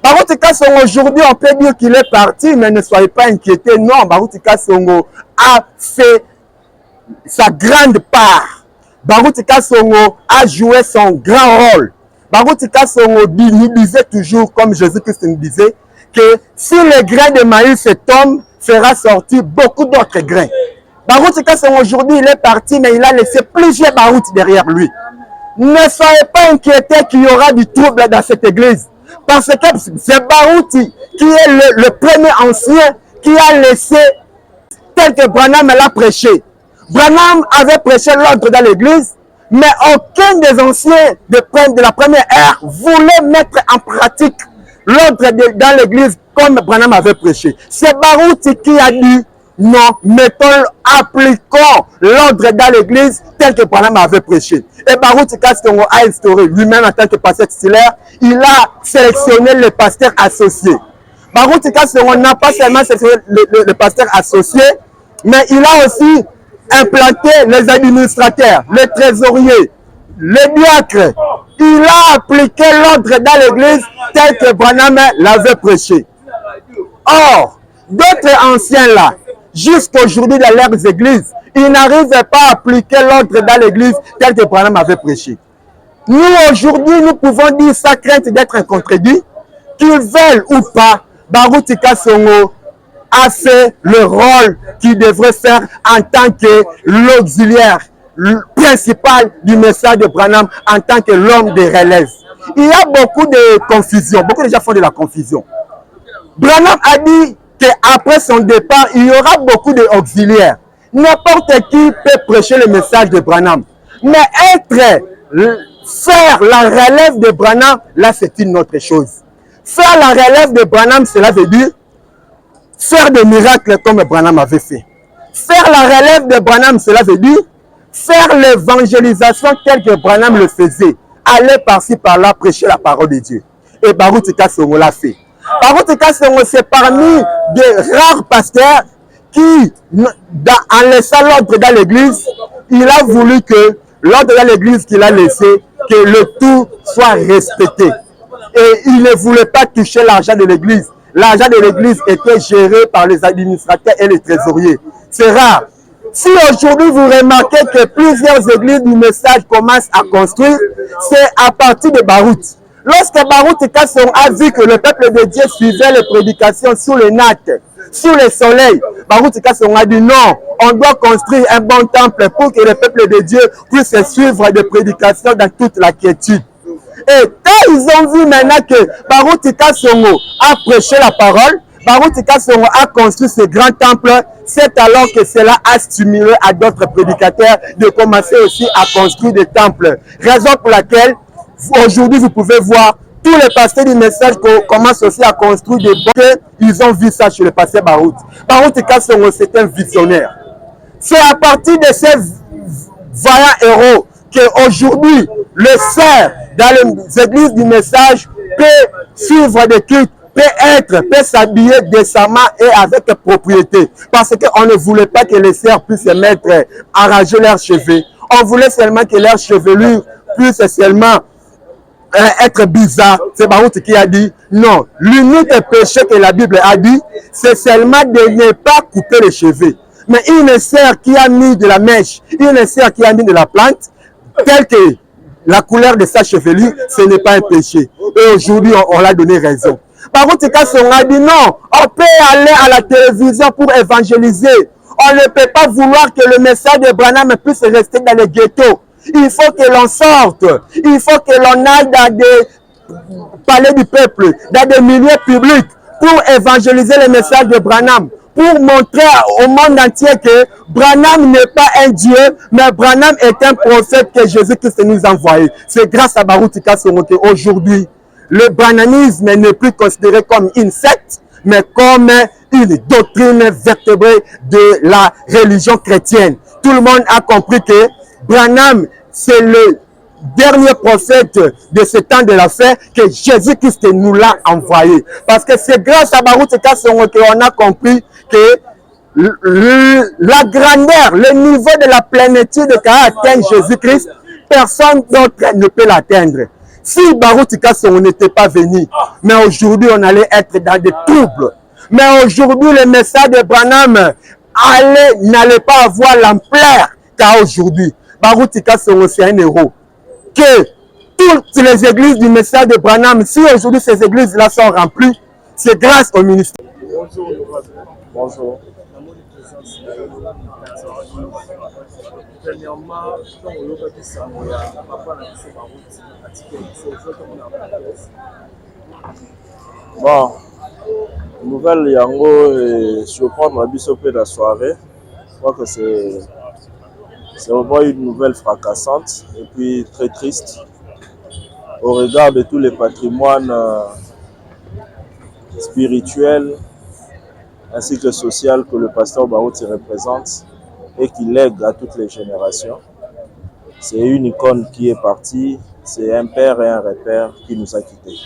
Barouti Kasongo, aujourd'hui, on peut dire qu'il est parti, mais ne soyez pas inquiétés. Non, Barouti Kasongo a fait sa grande part. Barouti Kasongo a joué son grand rôle. Barouti Kasongo nous disait toujours, comme Jésus-Christ nous disait, que si le grain de maïs tombe, fera sortir beaucoup d'autres grains. Barouti Kasongo, aujourd'hui, il est parti, mais il a laissé plusieurs Barouti derrière lui. Ne soyez pas inquiétés qu'il y aura du trouble dans cette église. Parce que c'est Barouti qui est le premier ancien qui a laissé tel que Branham l'a prêché. Branham avait prêché l'ordre dans l'église, mais aucun des anciens de la première ère voulait mettre en pratique l'ordre dans l'église comme Branham avait prêché. C'est Barouti qui a dit, non, mettons, appliquons l'ordre dans l'église tel que Branham avait prêché. Et Barouti Kasongo a instauré lui-même en tant que pasteur titulaire, il a sélectionné les pasteurs associés. Barouti Kasongo n'a pas seulement sélectionné le pasteur associé, mais il a aussi implanté les administrateurs, les trésoriers, les diacres. Il a appliqué l'ordre dans l'église tel que Branham l'avait prêché. Or, d'autres anciens là, jusqu'aujourd'hui dans leurs églises, ils n'arrivaient pas à appliquer l'ordre dans l'église tel que Branham avait prêché. Nous, aujourd'hui, nous pouvons dire sans crainte d'être contredits, qu'ils veulent ou pas, Barouti Kasongo a fait le rôle qu'il devrait faire en tant que l'auxiliaire, principal du message de Branham en tant que l'homme de relève. Il y a beaucoup de confusion, beaucoup de gens font de la confusion. Branham a dit qu'après son départ, il y aura beaucoup d'auxiliaires. N'importe qui peut prêcher le message de Branham. Mais faire la relève de Branham, là c'est une autre chose. Faire la relève de Branham, cela veut dire faire des miracles comme Branham avait fait. Faire la relève de Branham, cela veut dire faire l'évangélisation telle que Branham le faisait. Aller par-ci, par-là, prêcher la parole de Dieu. Et Barou Tika Songo l'a fait. Barou Tika Songo, c'est parmi des rares pasteurs qui, en laissant l'ordre dans l'église, il a voulu que l'ordre dans l'église qu'il a laissé, que le tout soit respecté. Et il ne voulait pas toucher l'argent de l'église. L'argent de l'église était géré par les administrateurs et les trésoriers. C'est rare. Si aujourd'hui vous remarquez que plusieurs églises du message commencent à construire, c'est à partir de Barout. Lorsque Barout Kasson a vu que le peuple de Dieu suivait les prédications sous les nattes, sous le soleil, Barout Kasson a dit non, on doit construire un bon temple pour que le peuple de Dieu puisse suivre des prédications dans toute la quiétude. Et quand ils ont vu maintenant que Barout Kasson a prêché la parole, Barout Kasson a construit ce grand temple, c'est alors que cela a stimulé à d'autres prédicateurs de commencer aussi à construire des temples. Raison pour laquelle, aujourd'hui, vous pouvez voir tous les pasteurs du message commencent aussi à construire des banques. Ils ont vu ça chez le pasteur Barout. Barout Kasson, c'est un visionnaire. C'est à partir de ces vaillants héros qu'aujourd'hui, le serf dans les églises du message peut suivre des cultes, peut s'habiller décemment et avec propriété. Parce qu'on ne voulait pas que les serfs puissent se mettre, arranger leurs cheveux. On voulait seulement que leurs chevelures puissent seulement être bizarres. C'est Barout qui a dit non. L'unique péché que la Bible a dit, c'est seulement de ne pas couper les cheveux. Mais une sœur qui a mis de la mèche, une sœur qui a mis de la plante, telle que la couleur de sa chevelure, ce n'est pas un péché. Et aujourd'hui, on l'a donné raison. Barout Kasson a dit non, on peut aller à la télévision pour évangéliser. On ne peut pas vouloir que le message de Branham puisse rester dans les ghettos. Il faut que l'on sorte. Il faut que l'on aille dans des palais du peuple, dans des milieux publics pour évangéliser le message de Branham. Pour montrer au monde entier que Branham n'est pas un Dieu, mais Branham est un prophète que Jésus-Christ nous a envoyé. C'est grâce à Barout Kasson qu'aujourd'hui, le branhamisme n'est plus considéré comme une secte, mais comme une doctrine vertébrée de la religion chrétienne. Tout le monde a compris que Branham, c'est le dernier prophète de ce temps de la fin que Jésus-Christ nous l'a envoyé. Parce que c'est grâce à Barout Kasson qu'on a compris que la grandeur, le niveau de la plénitude qu'a atteint Jésus-Christ, personne d'autre ne peut l'atteindre. Si Barout Kasson n'était pas venu, mais aujourd'hui on allait être dans des troubles. Mais aujourd'hui le message de Branham n'allait pas avoir l'ampleur qu'a aujourd'hui. Barout Kasson c'est un héros. Que toutes les églises du message de Branham, si aujourd'hui ces églises-là sont remplies, c'est grâce au ministère. Bonjour. Bonjour. Premièrement, quand on a dit ça, on a pas bon, nouvelle Yango surprendre Abisso de la soirée. Je crois que c'est vraiment une nouvelle fracassante et puis très triste au regard de tous les patrimoines spirituels ainsi que social que le pasteur Barout représente et qui lègue à toutes les générations. C'est une icône qui est partie, c'est un père et un repère qui nous a quittés.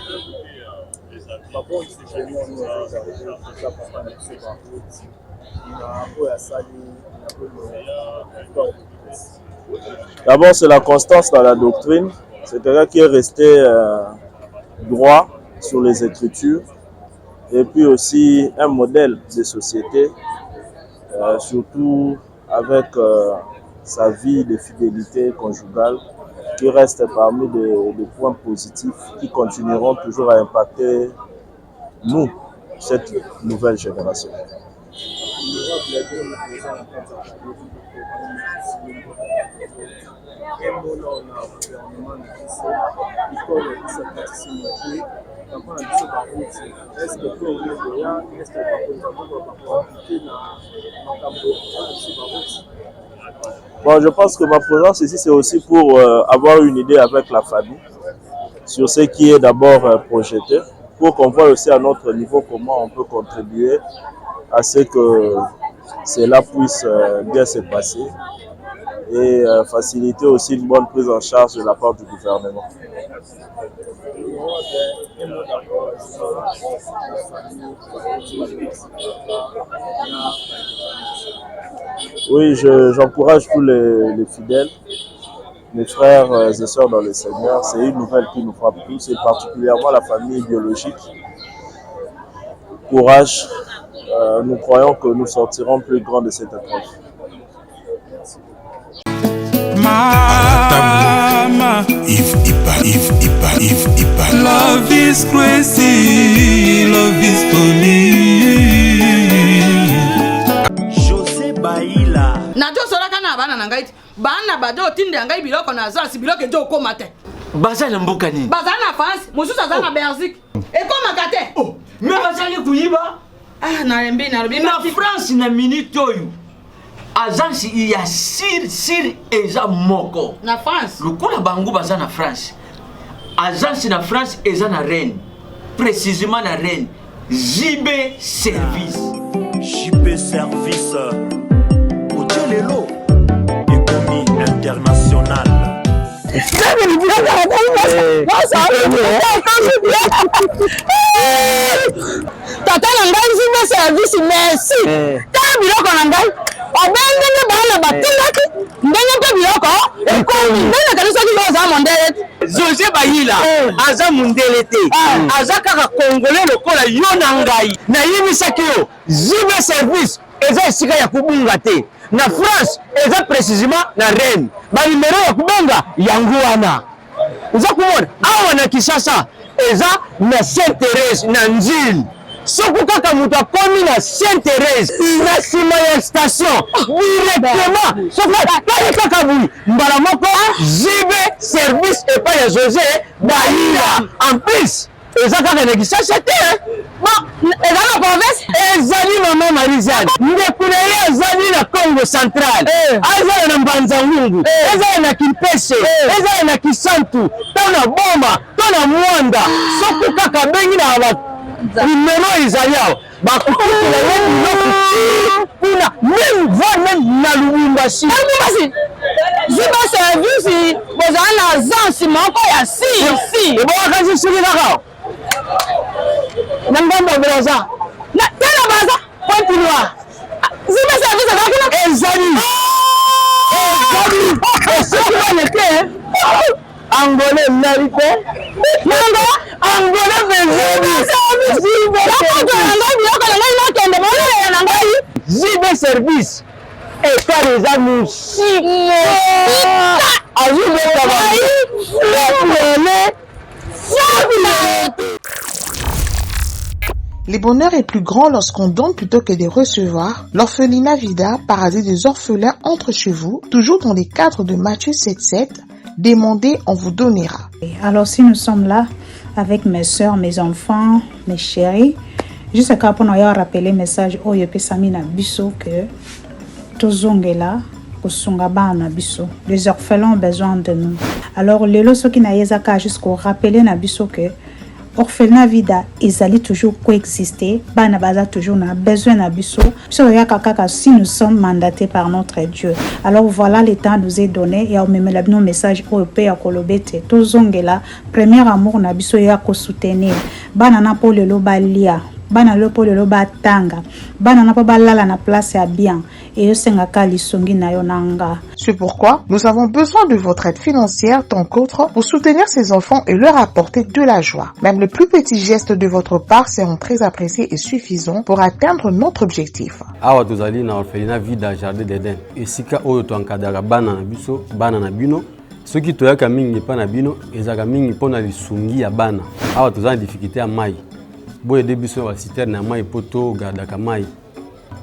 D'abord, c'est la constance dans la doctrine, c'est quelqu'un qui est resté droit sur les Écritures et puis aussi un modèle de société, surtout avec sa vie de fidélité conjugale qui reste parmi des points positifs qui continueront toujours à impacter nous, cette nouvelle génération. Bon, je pense que ma présence ici, c'est aussi pour avoir une idée avec la famille sur ce qui est d'abord projeté, pour qu'on voit aussi à notre niveau comment on peut contribuer à ce que cela puisse bien se passer et faciliter aussi une bonne prise en charge de la part du gouvernement. Oui, j'encourage tous les fidèles, mes frères et sœurs dans le Seigneur. C'est une nouvelle qui nous frappe tous, et particulièrement la famille biologique. Courage, nous croyons que nous sortirons plus grands de cette épreuve. Mama, if Ipa. Love is crazy, love is funny. José Baïla. Nato solaka na bana na ngai. Bana bado tinde ngai biloko na zasi biloko eto koma te. Baza na mboka ni. Baza na France, mosusu aza na Belgique. Ekoma kate. Oh, mais baza ni kuyiba. Ah, na rembi na robi. Na France na minute oyo. Agence il y a sir eza moko. Na France. Lokola bango baza na France. Agence na France eza na Rennes. Précisément na Rennes. JB Service. JB Service. Otelelo. Économie internationale. Tata na ngai JB Service merci. Ta biloko na ngai. Obengene bana batindaki. Ndenge pe biloko ekomi. Ndenge kanisa ki za mondele. José Baïla aza mundele te. Aza kaka congolais lokola yo na ngai. Na yimisaki yo JB Service eza esika ya kubunga te. Na France eza précisément na Rennes. Ba numéro ya kubunga yango wana. Uza kumona awa na Kinshasa eza na Sainte-Thérèse na Nzili. Soko kaka mutu akomi na Sainte-Thérèse na sima ya station directement soko kaka bui mbala moko JB Service epai ya José Baïla. En plus eza kaka na Kinshasa te. Eza na province ezali mama Marizane ndekuna ye ezali na Congo Central ezali na Mbanza-Ngungu ezali na Kimpese ezali na Kisantu to na Boma to na Mwanda soko kaka bengi na numéro ezali awa bakukutela ye biloko kuna même voire même na Lubumbashi. JB Service bozala na agence moko ya si ebowakasi soki kaka na ngambo braza na tena baza continua JB Service ezali soki bane te angolais nali te angolais JB Service ekare eza musike Le bonheur est plus grand lorsqu'on donne plutôt que de recevoir. L'orphelinat Vida, paradis des orphelins, entre chez vous, toujours dans les cadres de Matthieu 7,7. Demandez, on vous donnera. Alors si nous sommes là avec mes soeurs, mes enfants, mes chéris, juste pour nous rappeler le message Oyope Samina Bisso que Tozongela, Kosungabana Bisso, les orphelins ont besoin de nous. Alors le loso qui n'a yezaka jusqu'au rappeler na Bisso que orphelinat Vida ezali toujours coexister, bana baza toujours na besoin na biso. Si nous sommes mandatés par notre Dieu. Alors voilà, le temps nous est donné et on met le message au pays à Kolobete. Tozongela, premier amour na biso ya ko soutenir. Bana na po lelo balia. Bana lo po lelo batanga. Bana na po balala na place ya bien. Et yosenga kali songi na yonanga. C'est pourquoi nous avons besoin de votre aide financière tant qu'autre pour soutenir ces enfants et leur apporter de la joie. Même le plus petit geste de votre part seront très appréciés et suffisants pour atteindre notre objectif. Awa tozali na orphelinat Vida Jardin d'Eden. Esika oyo to encadrera bana na biso, bana na bino. Soki toyaka mingi pa na bino, ezaka mingi pona lisungi ya bana. Awa tozali difficulté ya mai. Boye de biso wa citerne na mai poto gardaka mai.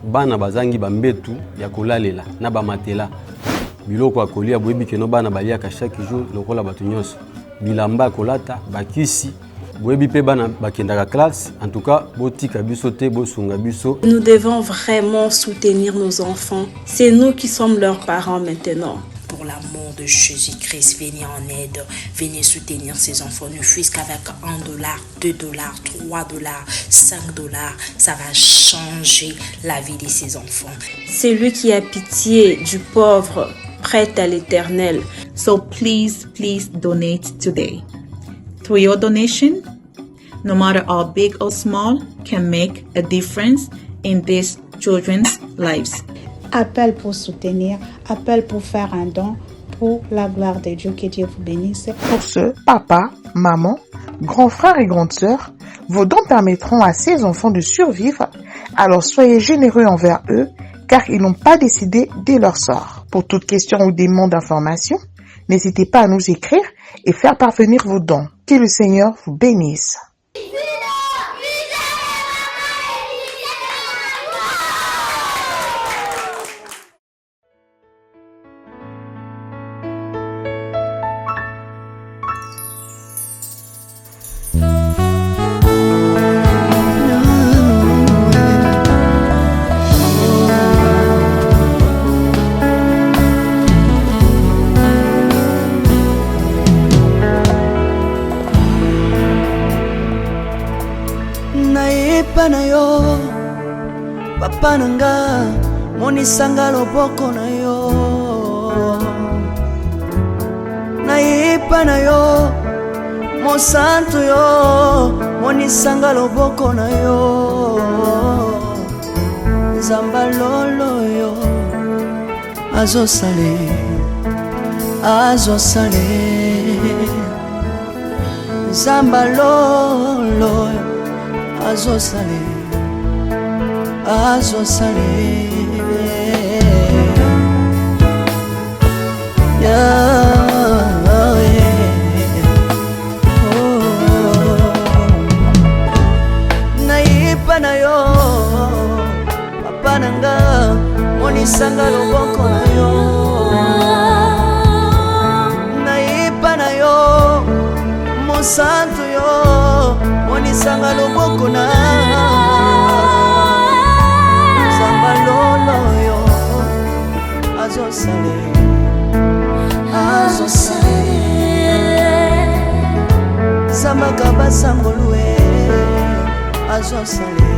bana bazangi bambetu ya kolalela na bamatela biloko ya kolia boyebi keno bana baliaka chaque jour lokola bato nyonso bilamba kolata bakisi boyebi pe bana bakendaka classe. En tout cas botika biso te bosunga biso. Nous devons vraiment soutenir nos enfants. C'est nous qui sommes leurs parents maintenant. Pour l'amour de Jésus-Christ, venez en aide, venez soutenir ces enfants, ne fût-ce qu'avec $1, $2, $3, $5, ça va changer la vie de ces enfants. Celui qui a pitié du pauvre prête à l'Éternel. So please donate today. Through your donation, no matter how big or small, can make a difference in these children's lives. Appel pour soutenir, appel pour faire un don pour la gloire de Dieu. Que Dieu vous bénisse. Pour ce, papa, maman, grands frères et grandes sœurs, vos dons permettront à ces enfants de survivre. Alors soyez généreux envers eux, car ils n'ont pas décidé de leur sort. Pour toute question ou demande d'information, n'hésitez pas à nous écrire et faire parvenir vos dons. Que le Seigneur vous bénisse. na yo papa nanga monisanga loboko na yo naipa na yo mosantu yo monisanga loboko na yo nzamba lolo yo azosale nzamba lolo azosale naipa na yo papa nanga monisanga loboko na yo naipa na yo mosantu yo monisanga loboko na nzamba lolo yo azosale zambaka basangolue azosale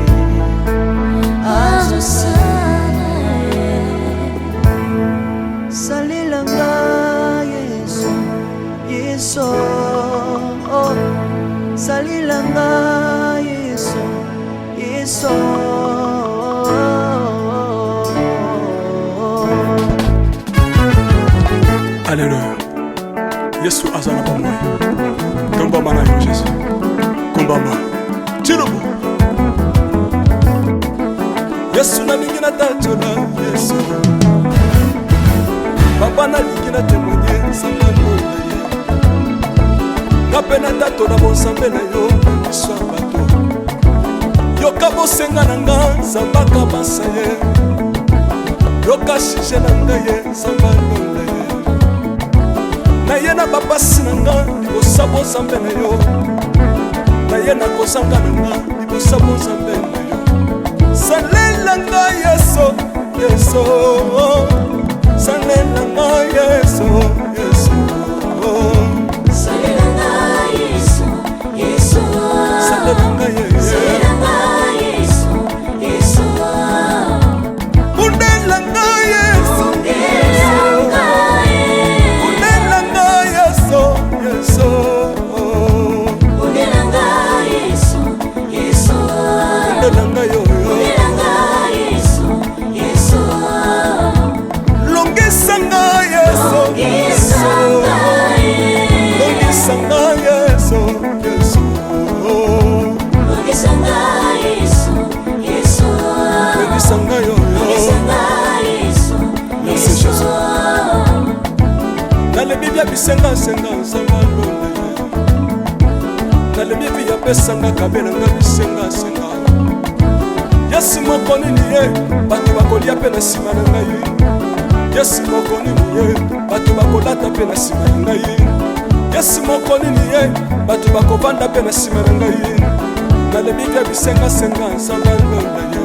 salilanga yesu yesu salilanga yesu yesu Alléluia. Yesu azana pamoja. Kombama na yo Yesu. Kombama. Tilubu. Yesu na mingi na tatola Yesu. Papa na lingi na témoigner sangalo na ye. Ngapena tatola bonsambe na yo iswa bato. Yoka bosenga na nga zambaka basaye. Yoka shije na nga ye sangalo na ye. Na ye na bapasi na nga libosa bozambe na yo. Na ye na kozanga na nga libosa bozambe na yo. Salela nga Yesu, Yesu. Salela nga Yesu, Yesu. salela nga yesu yesu Salela nga Yesu, yesu Bundela nga Yesu, Bundela nga Yesu, Yesu. bundela nga yesu yesu Bundela nga yo yo. Longisa nga Yesu, Yesu. Longisa nga Yesu, Yesu. Longisa nga yo yo. Merci Jésus. Nalebi bia bisenga senga nzamba lole. Nalebi bia pesanga kabela nga bisenga senga. Yesu moko nini ye bakolia mpe na nsima na ngai. Yesu moko nini ye bato bakolata mpe na nsima na ngai. Yesu moko nini ye bato bakovanda mpe na nsima na ngai. Nalebi bia bisengasenga nzambe alonda ye.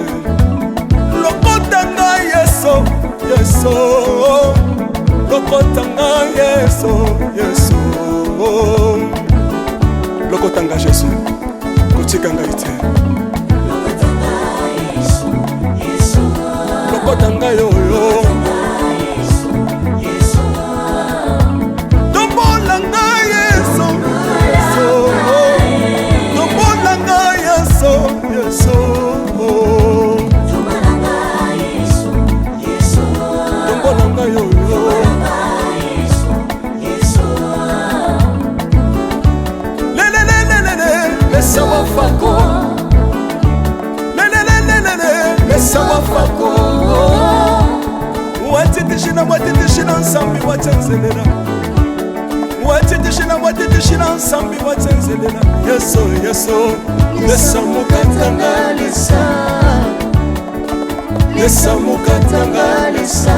Lokota ngai Yesu, Yesu. Lokota ngai Yesu, Yesu. Lokota ngai Yesu, kotika ngai te. Lokota ngai yoyo. Tombola ngai Yesu, Yesu. Tombola ngai Yesu, Yesu. Tombola ngai Yesu, Yesu. Tombola ngai yoyo. Laisse moi fako, laisse moi fako. Watitishina watitishina nsambi watenzelela. Watitishina watitishina nsambi watenzelela. Yeso yeso, laisse mukatanga lisa. Laisse mukatanga lisa.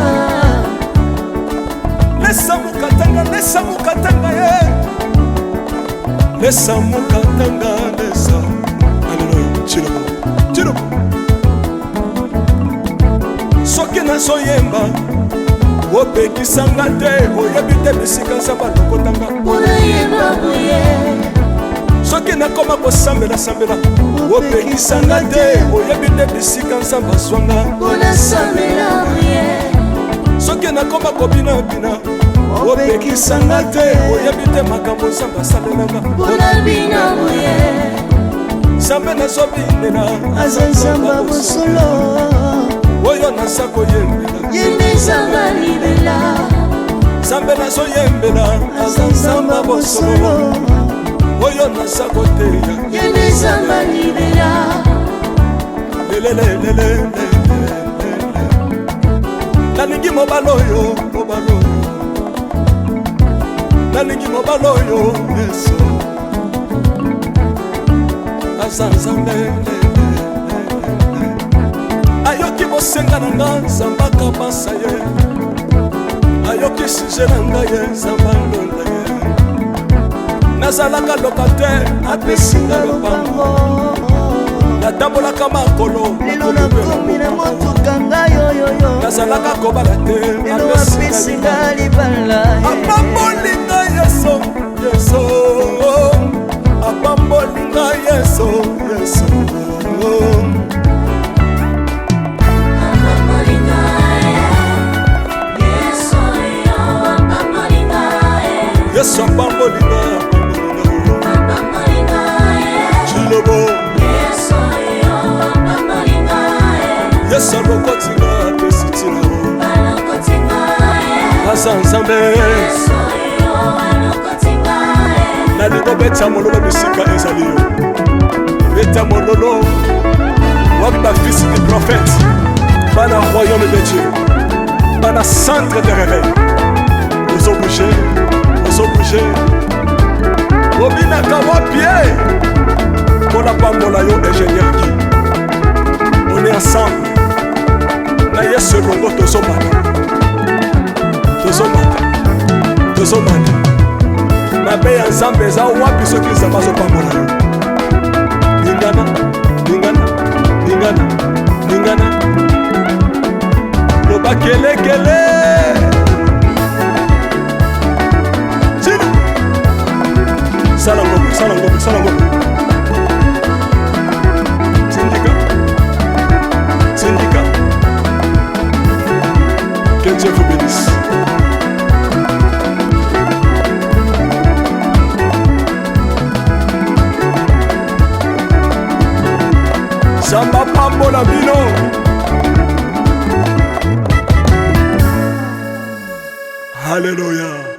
Laisse mukatanga, laisse mukatanga ye. Laisse mukatanga laisse. Alléluia. Chilobo. Chilobo. Soki nazoyemba opekisanga te oyebi te bisika nzambe alokotanga oyemba boye. Soki nakoma kosambela sambela opekisanga te oyebi te bisika nzambe azwanga onasambela boye. Soki nakoma kobina bina opekisanga te oyebi te makambo nzambe asalelanga onabina boye. Nzambe nazobinela aza nzambe bosolo oyo naza koyembela yende nzambe libela. Nzambe nazoyembela aza nzambe bosolo oyo naza koteya yende nzambe libela. Lelelelelele nalingi mobala oyo, mobala oyo. Nalingi mobala oyo Yesu aza nzambe. Ayoki bosenga na nga nzambe akabasa ye. Ayoki suje na nga ye nzambe alonda ye. Nazalaka lokatere apesinga lopango. Natambolaka makolo lelo nakomi na motuka ngai yoyoyo. Nazalaka kobala te apesinga libala. Apambolinga Yesu, Yesu. Apambolinga Yesu, Yesu. Yesu apambolinga, Chilobo. Yesu alokotinga pesitila aza nzambe. Nalingo beta mololo bisika ezali yo. Beta mololo wapi ba fils du prophète bana royaume de Dieu bana centre de réveil. Ozo bouger, ozo bouger. Obinaka wapie Mola pambola yo ingénieur qui. On est ensemble. Na Yesu longo tozomana. Tozomana. Tozomana. Mabe ya Nzambe eza wapi soki Nzambe azopambola yo. Ningana, ningana, ningana, ningana. Loba kele kele. Chini. Sala ngombe, sala ngombe, sala ngombe. Syndicat. Que Dieu vous bénisse. Samba pambola bino. Alléluia.